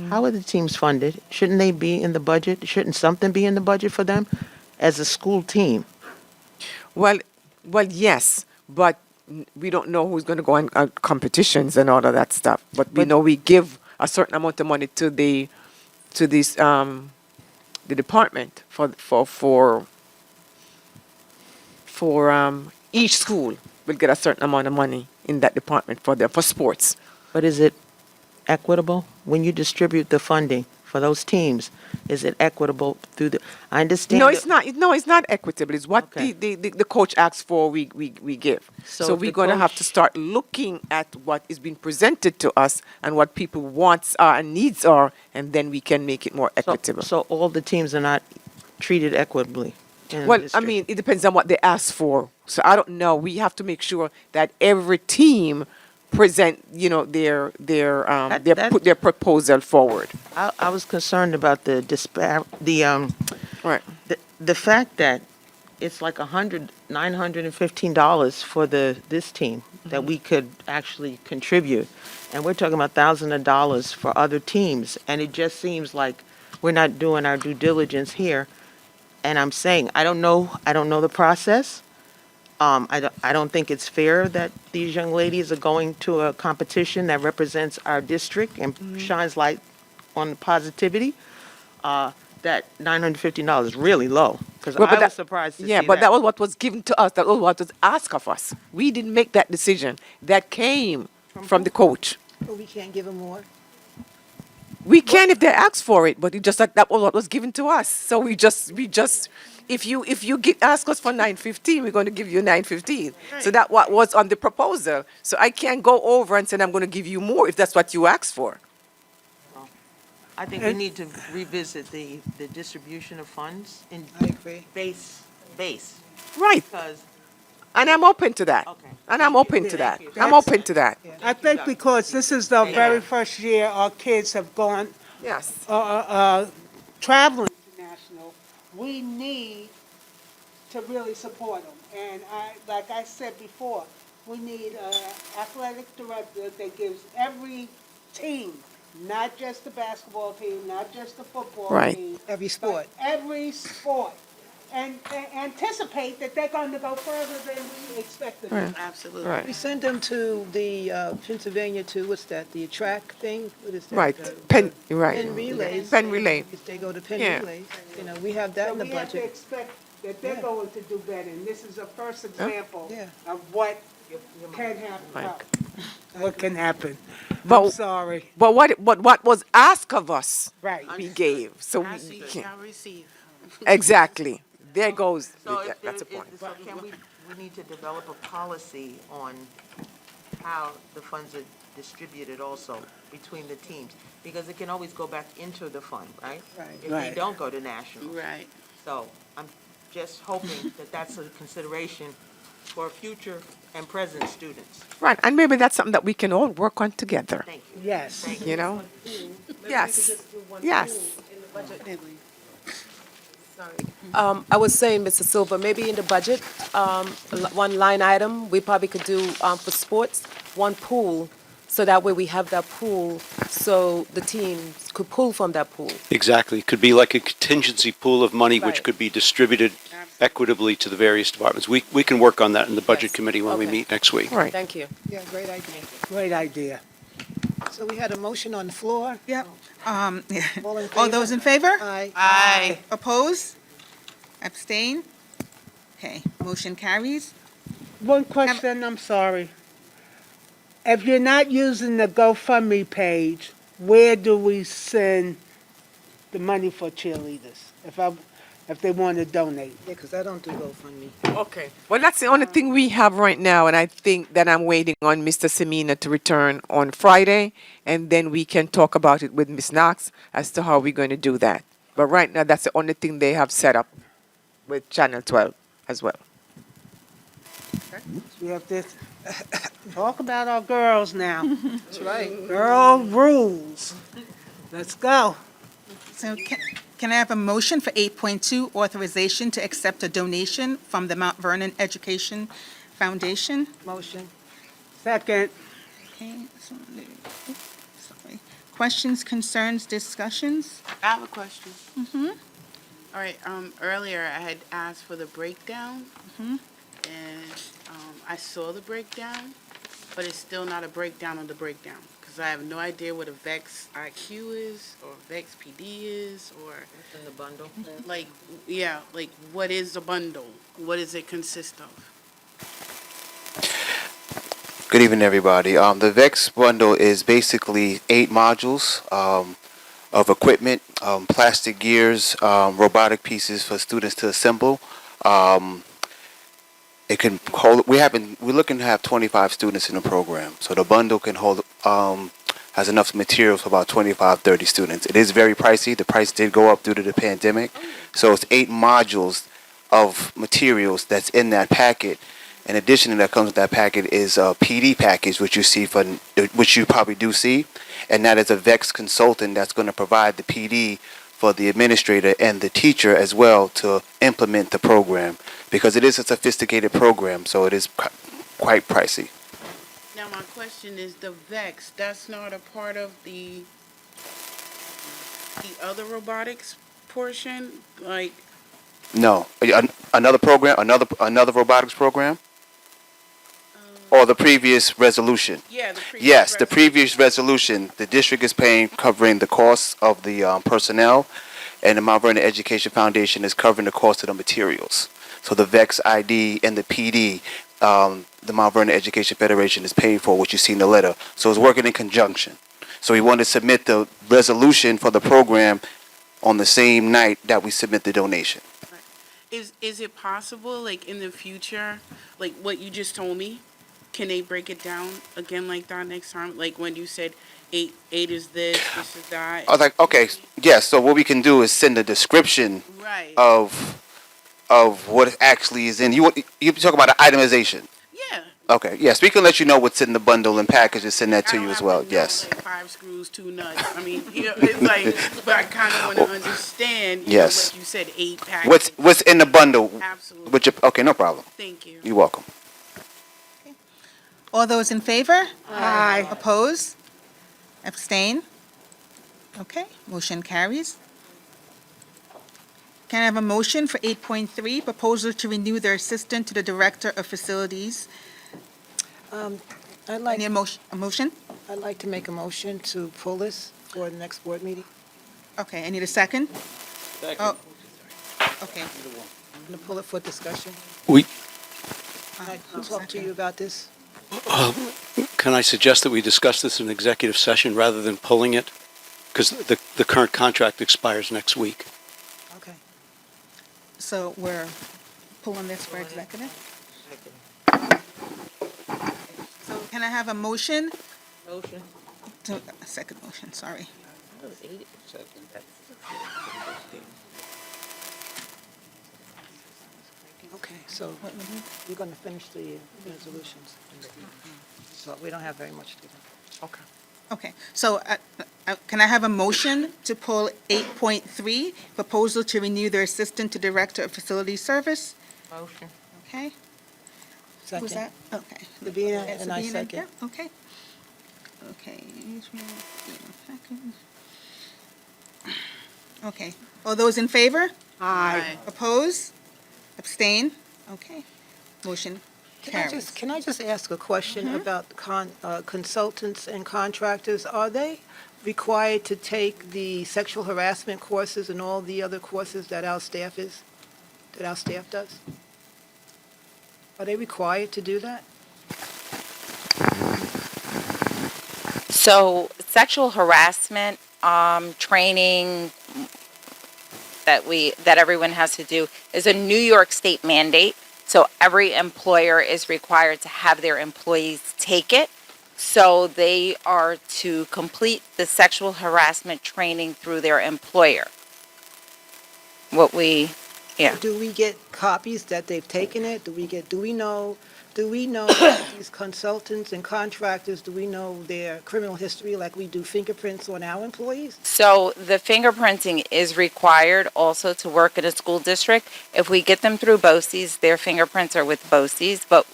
how are the teams funded? Shouldn't they be in the budget? Shouldn't something be in the budget for them as a school team? Well, yes, but we don't know who's going to go on competitions and all of that stuff. But we know we give a certain amount of money to the department for each school will get a certain amount of money in that department for sports. But is it equitable when you distribute the funding for those teams? Is it equitable through the? I understand. No, that- it's not. No, it's not equitable. It's what Okay. the coach asks for. We give. So So if we're the going to have coach- to start looking at what is being presented to us and what people wants are and needs are, and then we can make it more equitable. So all the teams are not treated equitably? in the Well, I district? mean, it depends on what they ask for. So I don't know. We have to make sure that every team present, put their proposal forward. I was concerned about the Right. the fact that it's like $915 for this team that we could actually contribute. And we're talking about thousands of dollars for other teams. And it just seems like we're not doing our due diligence here. And I'm saying, I don't know the process. I don't think it's fair that these young ladies are going to a competition that represents our district and shines light on the positivity. That $950 is really low, because Well, but I was that- surprised to see Yeah, that. but that was what was given to us. That was what was asked of us. We didn't make that decision. That came from the coach. But we can't give them more? We can if they ask for it, but it just like that was what was given to us. So we just if you ask us for 915, we're going to give you 915. So that what was on the proposal. So I can't go over and say I'm going to give you more if that's what you asked for. I think we need to revisit the distribution of funds in I agree. base. Right. Because, And I'm open to that. okay. And I'm open to that. I'm That's- open to that. I think because this is the very first year our kids have gone Yes. traveling international, we need to really support them. And like I said before, we need an athletic director that gives every team, not just the basketball team, not just the football Right. team. Every sport. but every sport. And anticipate that they're going to go further than we expected them. Absolutely. Right. We send them to the Pennsylvania to, what's that, the track thing? What is that? Right. The Pen right. Penn relays. Pen relay. If they go to Penn Yeah. relays, you know, we have that So in the we have to budget. expect that they're Yeah. going to do better, and this is a first example Yeah. of what can happen. Mike. What can happen. But- I'm sorry. But what was asked of us, Right. we gave. So we I can't. shall receive. Exactly. There goes. So if That's a there- point. so can we need to develop a policy on how the funds are distributed also between the teams? Because it can always go back into the fund, right? Right. If they Right. don't go to nationals. Right. So I'm just hoping that that's a consideration for future and present students. Right. And maybe that's something that we can all work on together. Thank you. Yes. You know? Yes. Yes. I was saying, Mr. Silva, maybe in the budget, one line item, we probably could do for sports, one pool, so that way we have that pool, so the teams could pull from that pool. Exactly. Could be like a contingency pool of money which Right. could be distributed equitably to the various departments. We can work on that in the Budget Yes. Committee when we Okay. meet next week. Right. Thank you. Yeah, great idea. Great idea. So we had a motion on the floor. Yep. All in All favor? those in favor? Aye. Aye. Oppose? Abstain? Okay, motion carries. One question, I'm sorry. If you're not using the GoFundMe page, where do we send the money for cheerleaders? If they want to donate? Yeah, because I don't do GoFundMe. Okay. Well, that's the only thing we have right now, and I think that I'm waiting on Mr. Semina to return on Friday, and then we can talk about it with Ms. Knox as to how we're going to do that. But right now, that's the only thing they have set up with Channel 12 as well. We have to talk about our girls now. That's right. Girl rules. Let's go. So can I have a motion for 8.2, authorization to accept a donation from the Mount Vernon Education Foundation? Motion. Second. Okay, sorry. Questions, concerns, discussions? I have a question. All right, earlier I had asked for the breakdown. And I saw the breakdown, but it's still not a breakdown of the breakdown. Because I have no idea what a VEX IQ is, or VEX PD is, or In the bundle. like, yeah, like what is a bundle? What does it consist of? Good evening, everybody. The VEX bundle is basically 8 modules of equipment, plastic gears, robotic pieces for students to assemble. It can hold. We're looking to have 25 students in the program, so the bundle can hold. Has enough materials for about 25, 30 students. It is very pricey. The price did go up due to the pandemic, so it's 8 modules of materials that's in that packet. In addition to that, comes with that packet is a PD package, which you probably do see, and that is a VEX consultant that's going to provide the PD for the administrator and the teacher as well to implement the program, because it is a sophisticated program, so it is quite pricey. Now, my question is the VEX, that's not a part of the other robotics portion? Like, No, another program, another robotics program, or the previous resolution. yeah, the previous. Yes, the previous resolution, the district is covering the costs of the personnel, and the Mount Vernon Education Foundation is covering the cost of the materials. So the VEX ID and the PD, the Mount Vernon Education Federation is paying for what you see in the letter. So it's working in conjunction. So we want to submit the resolution for the program on the same night that we submit the donation. Is it possible, like, in the future, like what you just told me, can they break it down again like that next time? Like when you said eight is this is that? I was like, okay, yes. So what we can do is send a description Right. of what actually is in. You talk about an itemization. Yeah. Okay. Yes, we can let you know what's in the bundle and package and send that to you as well. Yes. Like 5 screws, 2 nuts. I mean, you know, it's like, but I kind of want to understand. You Yes. know, what you said 8 packages. What's in the bundle? Absolutely. Which, okay, no problem. Thank you. You're welcome. All those in favor? Aye. Oppose? Abstain? Okay, motion carries. Can I have a motion for 8.3, proposal to renew their assistant to the Director of Facilities? I'd like, Need a motion? I'd like to make a motion to pull this for the next board meeting. Okay, I need a second? Oh, okay. I'm going to pull it for discussion. We, Can I talk to you about this? can I suggest that we discuss this in executive session rather than pulling it? Because the current contract expires next week. Okay. So we're pulling this for executive? So can I have a motion? Motion. A second motion, sorry. Okay, so we're going to finish the resolutions. So we don't have very much to do. Okay. Okay, so can I have a motion to pull 8.3, proposal to renew their Assistant to Director of Facility Service? Motion. Okay. Second. Who's that? Okay. Sabina, Okay, and I Sabina, second. yeah, okay. Okay. Okay, all those in favor? Aye. Oppose? Abstain? Okay, motion carries. Can I just ask a question about consultants and contractors? Are they required to take the sexual harassment courses and all the other courses that our staff does? Are they required to do that? So sexual harassment, training that everyone has to do is a New York State mandate. So every employer is required to have their employees take it. So they are to complete the sexual harassment training through their employer. Yeah. Do we get copies that they've taken it? Do we know that these consultants and contractors, do we know their criminal history like we do fingerprints on our employees? So the fingerprinting is required also to work in a school district. If we get them through BOCES, their fingerprints are with BOCES, but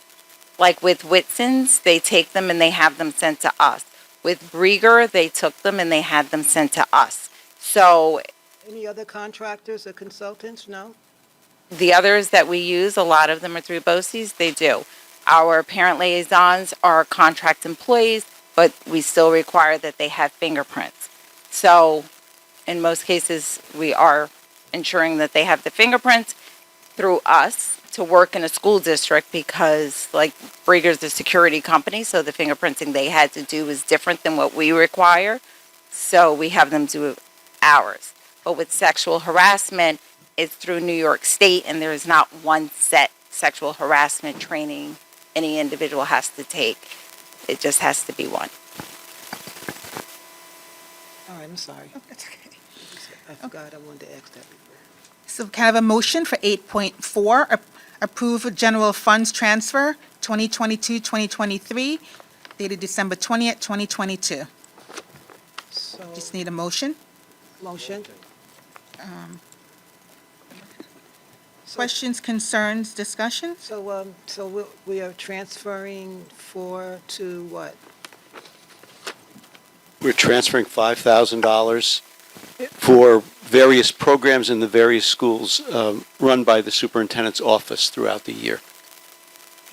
like with Whitson's, they take them and they have them sent to us. With Brieger, they took them and they had them sent to us. So Any other contractors or consultants? No? the others that we use, a lot of them are through BOCES, they do. Our parent liaisons are contract employees, but we still require that they have fingerprints. So in most cases, we are ensuring that they have the fingerprints through us to work in a school district because like Brieger's the security company, so the fingerprinting they had to do is different than what we require. So we have them do ours. But with sexual harassment, it's through New York State, and there is not one set sexual harassment training any individual has to take. It just has to be one. All right, I'm sorry. That's okay. I forgot I wanted to ask that before. So can I have a motion for 8.4, approve general funds transfer 2022-2023, dated December 20th, 2022? So, Just need a motion. motion? Questions, concerns, discussion? So we are transferring to what? We're transferring $5,000 for various programs in the various schools run by the superintendent's office throughout the year.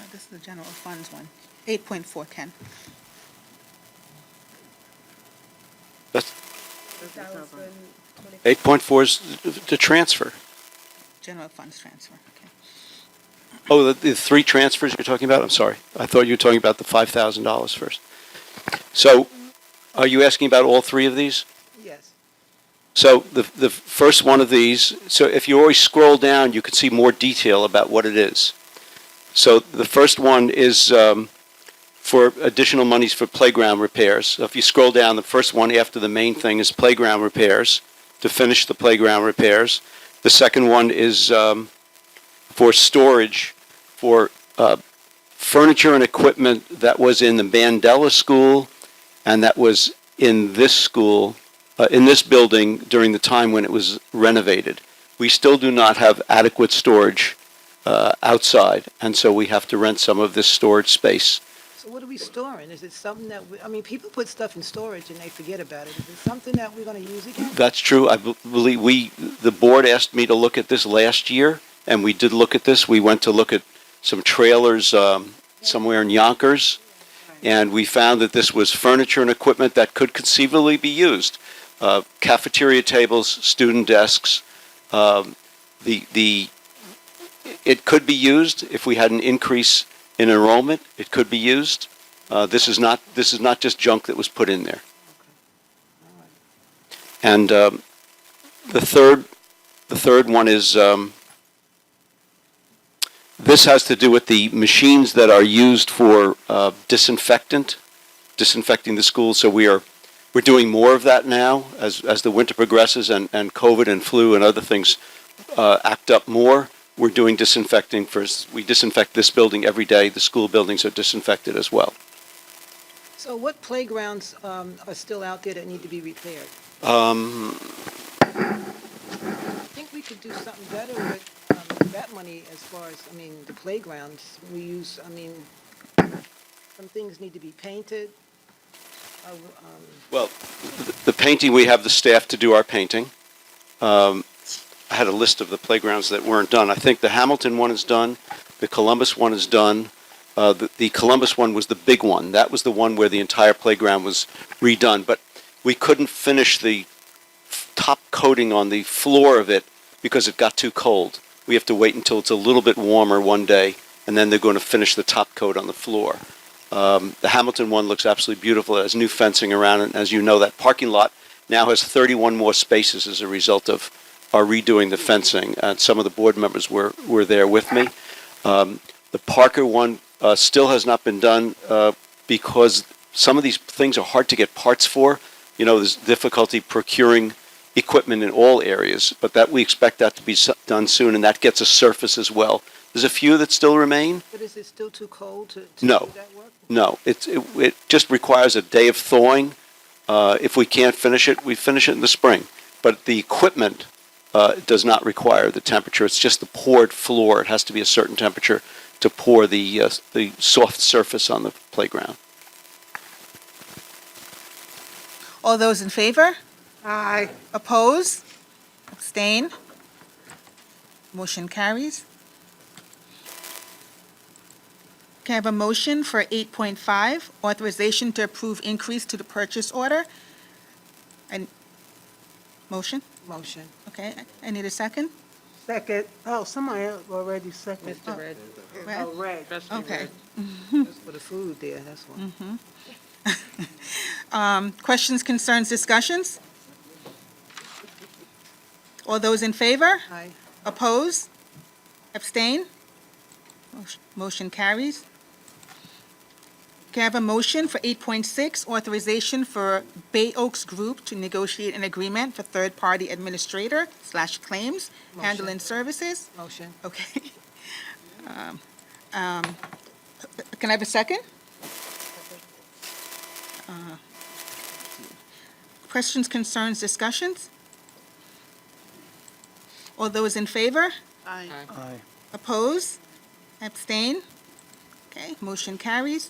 Oh, this is the general funds one. 8.4, Ken. That's 8.4 is the transfer. General funds transfer, okay. Oh, the 3 transfers you're talking about? I'm sorry. I thought you were talking about the $5,000 first. So Are you asking about all three of these? Yes. So the first one of these, so if you always scroll down, you can see more detail about what it is. So the first one is for additional monies for playground repairs. So if you scroll down, the first one after the main thing is playground repairs, to finish the playground repairs. The second one is for storage for furniture and equipment that was in the Mandela School and that was in this school, in this building during the time when it was renovated. We still do not have adequate storage outside, and so we have to rent some of this storage space. So what are we storing? Is it something that, I mean, people put stuff in storage and they forget about it. Is it something that we're going to use again? That's true. I believe the board asked me to look at this last year, and we did look at this. We went to look at some trailers somewhere in Yonkers, and we found that this was furniture and equipment that could conceivably be used. Cafeteria tables, student desks. It could be used if we had an increase in enrollment. It could be used. This is not just junk that was put in there. And the third one is this has to do with the machines that are used for disinfecting the schools. So we're doing more of that now as the winter progresses and COVID and flu and other things act up more. We're doing disinfecting first. We disinfect this building every day. The school buildings are disinfected as well. So what playgrounds are still out there that need to be repaired? Um, I think we could do something better with that money as far as, I mean, the playgrounds. We use, I mean, some things need to be painted. Well, the painting, we have the staff to do our painting. I had a list of the playgrounds that weren't done. I think the Hamilton one is done. The Columbus one is done. The Columbus one was the big one. That was the one where the entire playground was redone. But we couldn't finish the top coating on the floor of it because it got too cold. We have to wait until it's a little bit warmer one day, and then they're going to finish the top coat on the floor. The Hamilton one looks absolutely beautiful. It has new fencing around it. And as you know, that parking lot now has 31 more spaces as a result of our redoing the fencing. And some of the board members were there with me. The Parker one still has not been done because some of these things are hard to get parts for. You know, there's difficulty procuring equipment in all areas, but that we expect that to be done soon, and that gets a surface as well. There's a few that still remain. But is it still too cold to No. do that work? No, it just requires a day of thawing. If we can't finish it, we finish it in the spring. But the equipment does not require the temperature. It's just the poured floor. It has to be a certain temperature to pour the soft surface on the playground. All those in favor? Aye. Oppose? Abstain? Motion carries. Can I have a motion for 8.5, authorization to approve increase to the purchase order? And, motion? Motion. Okay, I need a second? Second. Oh, somebody else already seconded. Mr. Red. Red? Oh, Red. Okay. That's for the food there, that's why. Questions, concerns, discussions? All those in favor? Aye. Oppose? Abstain? Motion carries. Can I have a motion for 8.6, authorization for Bay Oaks Group to negotiate an agreement for third-party administrator/claims handling services? Motion. Okay. Can I have a second? Questions, concerns, discussions? All those in favor? Aye. Aye. Oppose? Abstain? Okay, motion carries.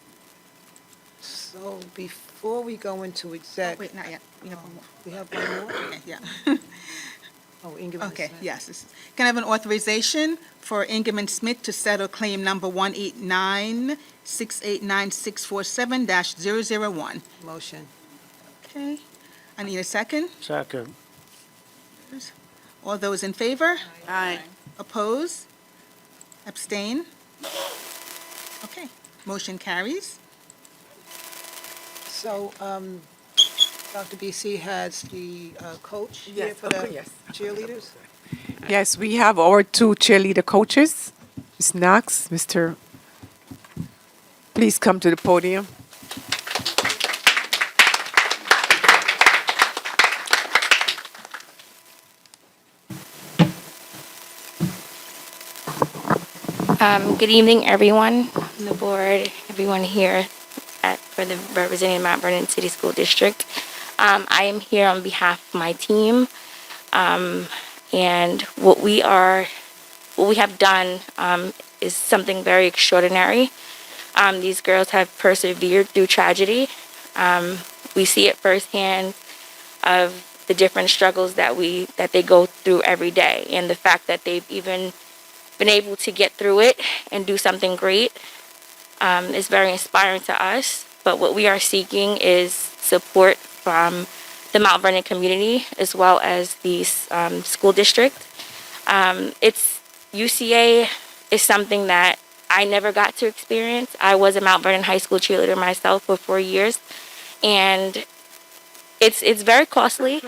So before we go into exec. Wait, not yet. We have one more. We have one more? Okay, yeah. Oh, Ingram Okay, Smith. yes. Can I have an authorization for Ingram and Smith to settle claim number 189689647-001? Motion. Okay, I need a second. Second. All those in favor? Aye. Oppose? Abstain? Okay, motion carries. So, Dr. BC has the coach here Yes, for the yes. cheerleaders. Yes, we have our two cheerleader coaches. Ms. Knox, Mr. Please come to the podium. Good evening, everyone on the board, everyone here for the representing Mount Vernon City School District. I am here on behalf of my team, and what we have done is something very extraordinary. These girls have persevered through tragedy. We see it firsthand of the different struggles that they go through every day, and the fact that they've even been able to get through it and do something great is very inspiring to us. But what we are seeking is support from the Mount Vernon community as well as the school district. It's UCA is something that I never got to experience. I was a Mount Vernon High School cheerleader myself for 4 years, and it's very costly.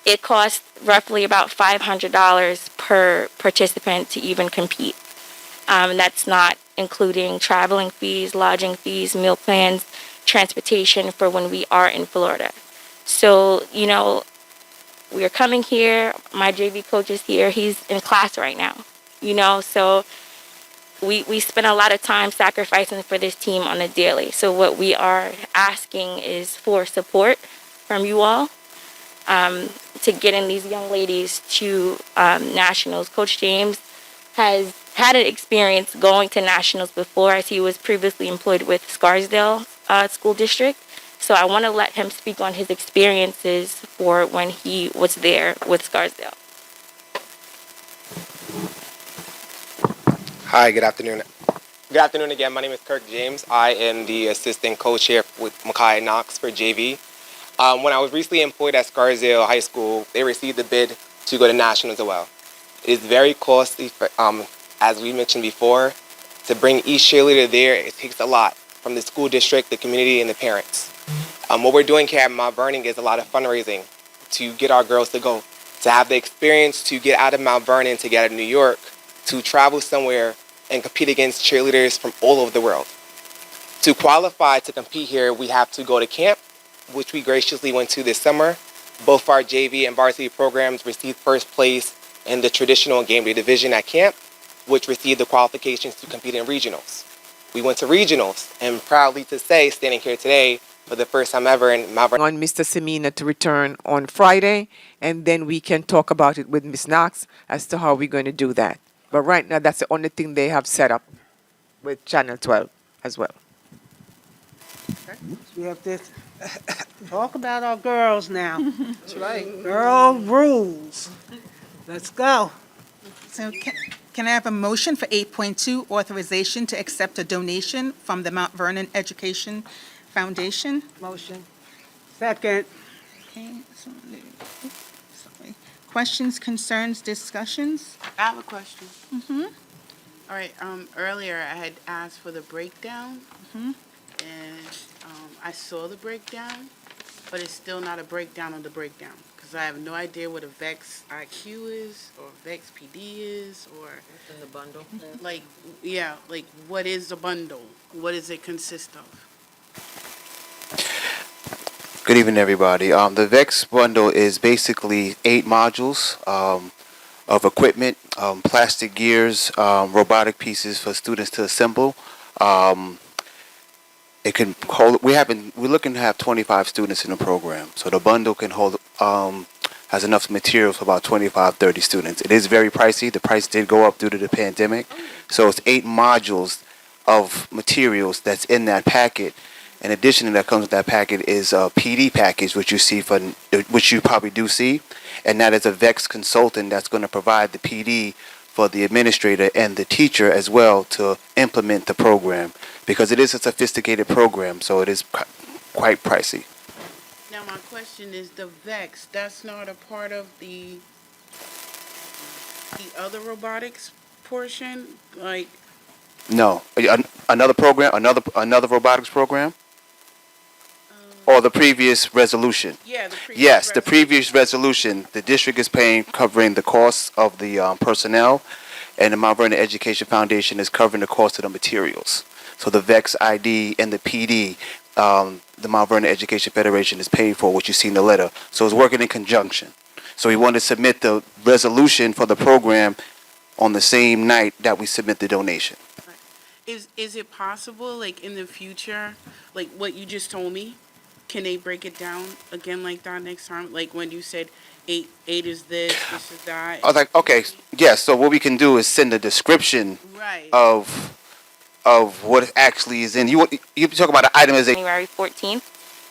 It costs roughly about $500 per participant to even compete. That's not including traveling fees, lodging fees, meal plans, transportation for when we are in Florida. So, we are coming here. My JV coach is here. He's in class right now, so we spend a lot of time sacrificing for this team on a daily. So what we are asking is for support from you all to getting these young ladies to nationals. Coach James has had an experience going to nationals before, as he was previously employed with Scarsdale School District. So I want to let him speak on his experiences for when he was there with Scarsdale. Hi, good afternoon. Good afternoon again. My name is Kirk James. I am the assistant coach here with Makai Knox for JV. When I was recently employed at Scarsdale High School, they received the bid to go to nationals as well. It is very costly, for, as we mentioned before, to bring each cheerleader there. It takes a lot from the school district, the community, and the parents. What we're doing here at Mount Vernon is a lot of fundraising to get our girls to go, to have the experience to get out of Mount Vernon, to get out of New York, to travel somewhere and compete against cheerleaders from all over the world. To qualify to compete here, we have to go to camp, which we graciously went to this summer. Both our JV and varsity programs received first place in the traditional game day division at camp, which received the qualifications to compete in regionals. We went to regionals, and proudly to say, standing here today, for the first time ever in Mount Vernon. On Mr. Semina to return on Friday, and then we can talk about it with Ms. Knox as to how we're going to do that. But right now, that's the only thing they have set up with Channel 12 as well. We have to talk about our girls now. That's right. Girl rules. Let's go. So can I have a motion for 8.2, authorization to accept a donation from the Mount Vernon Education Foundation? Motion. Second. Okay, sorry. Questions, concerns, discussions? I have a question. Mm-hmm. All right, earlier I had asked for the breakdown, Mm-hmm. and I saw the breakdown, but it's still not a breakdown of the breakdown, because I have no idea what a VEX IQ is, or VEX PD is, or... In the bundle. Like, yeah, like, what is a bundle? What does it consist of? Good evening, everybody. The VEX bundle is basically 8 modules of equipment, plastic gears, robotic pieces for students to assemble. It can hold. We're looking to have 25 students in the program, so the bundle can hold has enough materials for about 25, 30 students. It is very pricey. The price did go up due to the pandemic, so it's 8 modules of materials that's in that packet. In addition to that, comes with that packet is a PD package, which you probably do see, and that is a VEX consultant that's going to provide the PD for the administrator and the teacher as well to implement the program, because it is a sophisticated program, so it is quite pricey. Now, my question is, the VEX, that's not a part of the other robotics portion? Like, No, another program, another robotics program. Or the previous resolution? Yeah, the previous. Yes, the previous resolution, the district is covering the costs of the personnel, and the Mount Vernon Education Foundation is covering the cost of the materials. So the VEX ID and the PD, the Mount Vernon Education Federation is paid for, what you see in the letter. So it's working in conjunction. So we want to submit the resolution for the program on the same night that we submit the donation. Is it possible, like, in the future, like what you just told me, can they break it down again like that next time? Like when you said eight is this is that? I was like, okay, yes, so what we can do is send a description Right. of what actually is in. You talk about the itemization. January 14th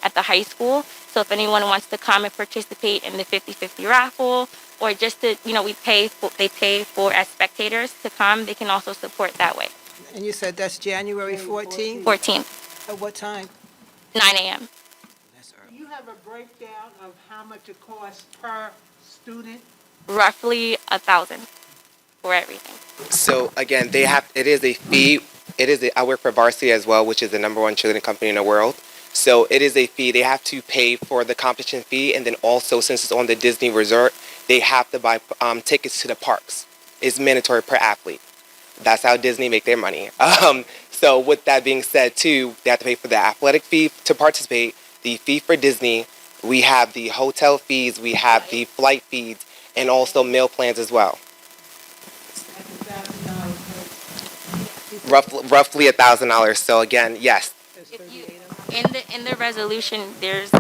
at the high school. So if anyone wants to come and participate in the 50-50 raffle, or just to, they pay for as spectators to come, they can also support that way. And you said that's January 14th? 14th, At what time? 9 a.m. Do you have a breakdown of how much it costs per student? Roughly 1,000 for everything. So again, it is a fee. I work for Varsity as well, which is the #1 cheerleading company in the world. So it is a fee. They have to pay for the competition fee, and then also, since it's on the Disney resort, they have to buy tickets to the parks. It's mandatory per athlete. That's how Disney make their money. So with that being said, too, they have to pay for the athletic fee to participate, the fee for Disney. We have the hotel fees, we have the flight fees, and also meal plans as well. Roughly $1,000. So again, yes. In the resolution, there's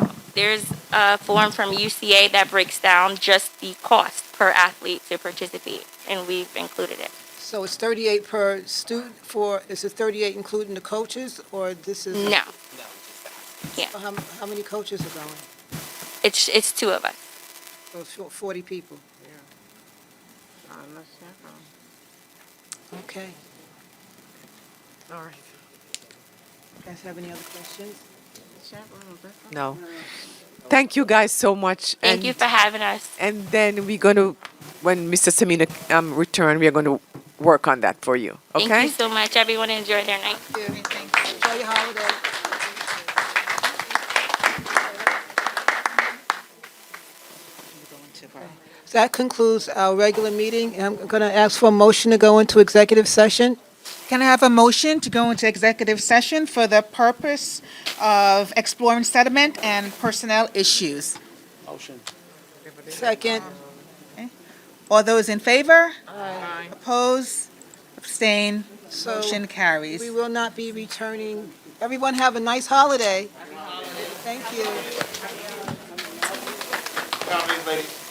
a form from UCA that breaks down just the cost per athlete to participate, and we've included it. So it's 38 per student is it 38 including the coaches, or this is? No. Yeah. So how many coaches are going? It's 2 of us. So it's 40 people. Okay. All right. You guys have any other questions? No. Thank you guys so much. Thank you for having us. And then we're going to, when Mr. Semina return, we are going to work on that for you. Okay? Thank you so much. Everyone enjoy their night. Enjoy your holiday. So that concludes our regular meeting. I'm going to ask for a motion to go into executive session. Can I have a motion to go into executive session for the purpose of exploring settlement and personnel issues? Motion. Second. All those in favor? Aye. Oppose? Abstain? So Motion carries. we will not be returning. Everyone have a nice holiday. Thank you. Ladies.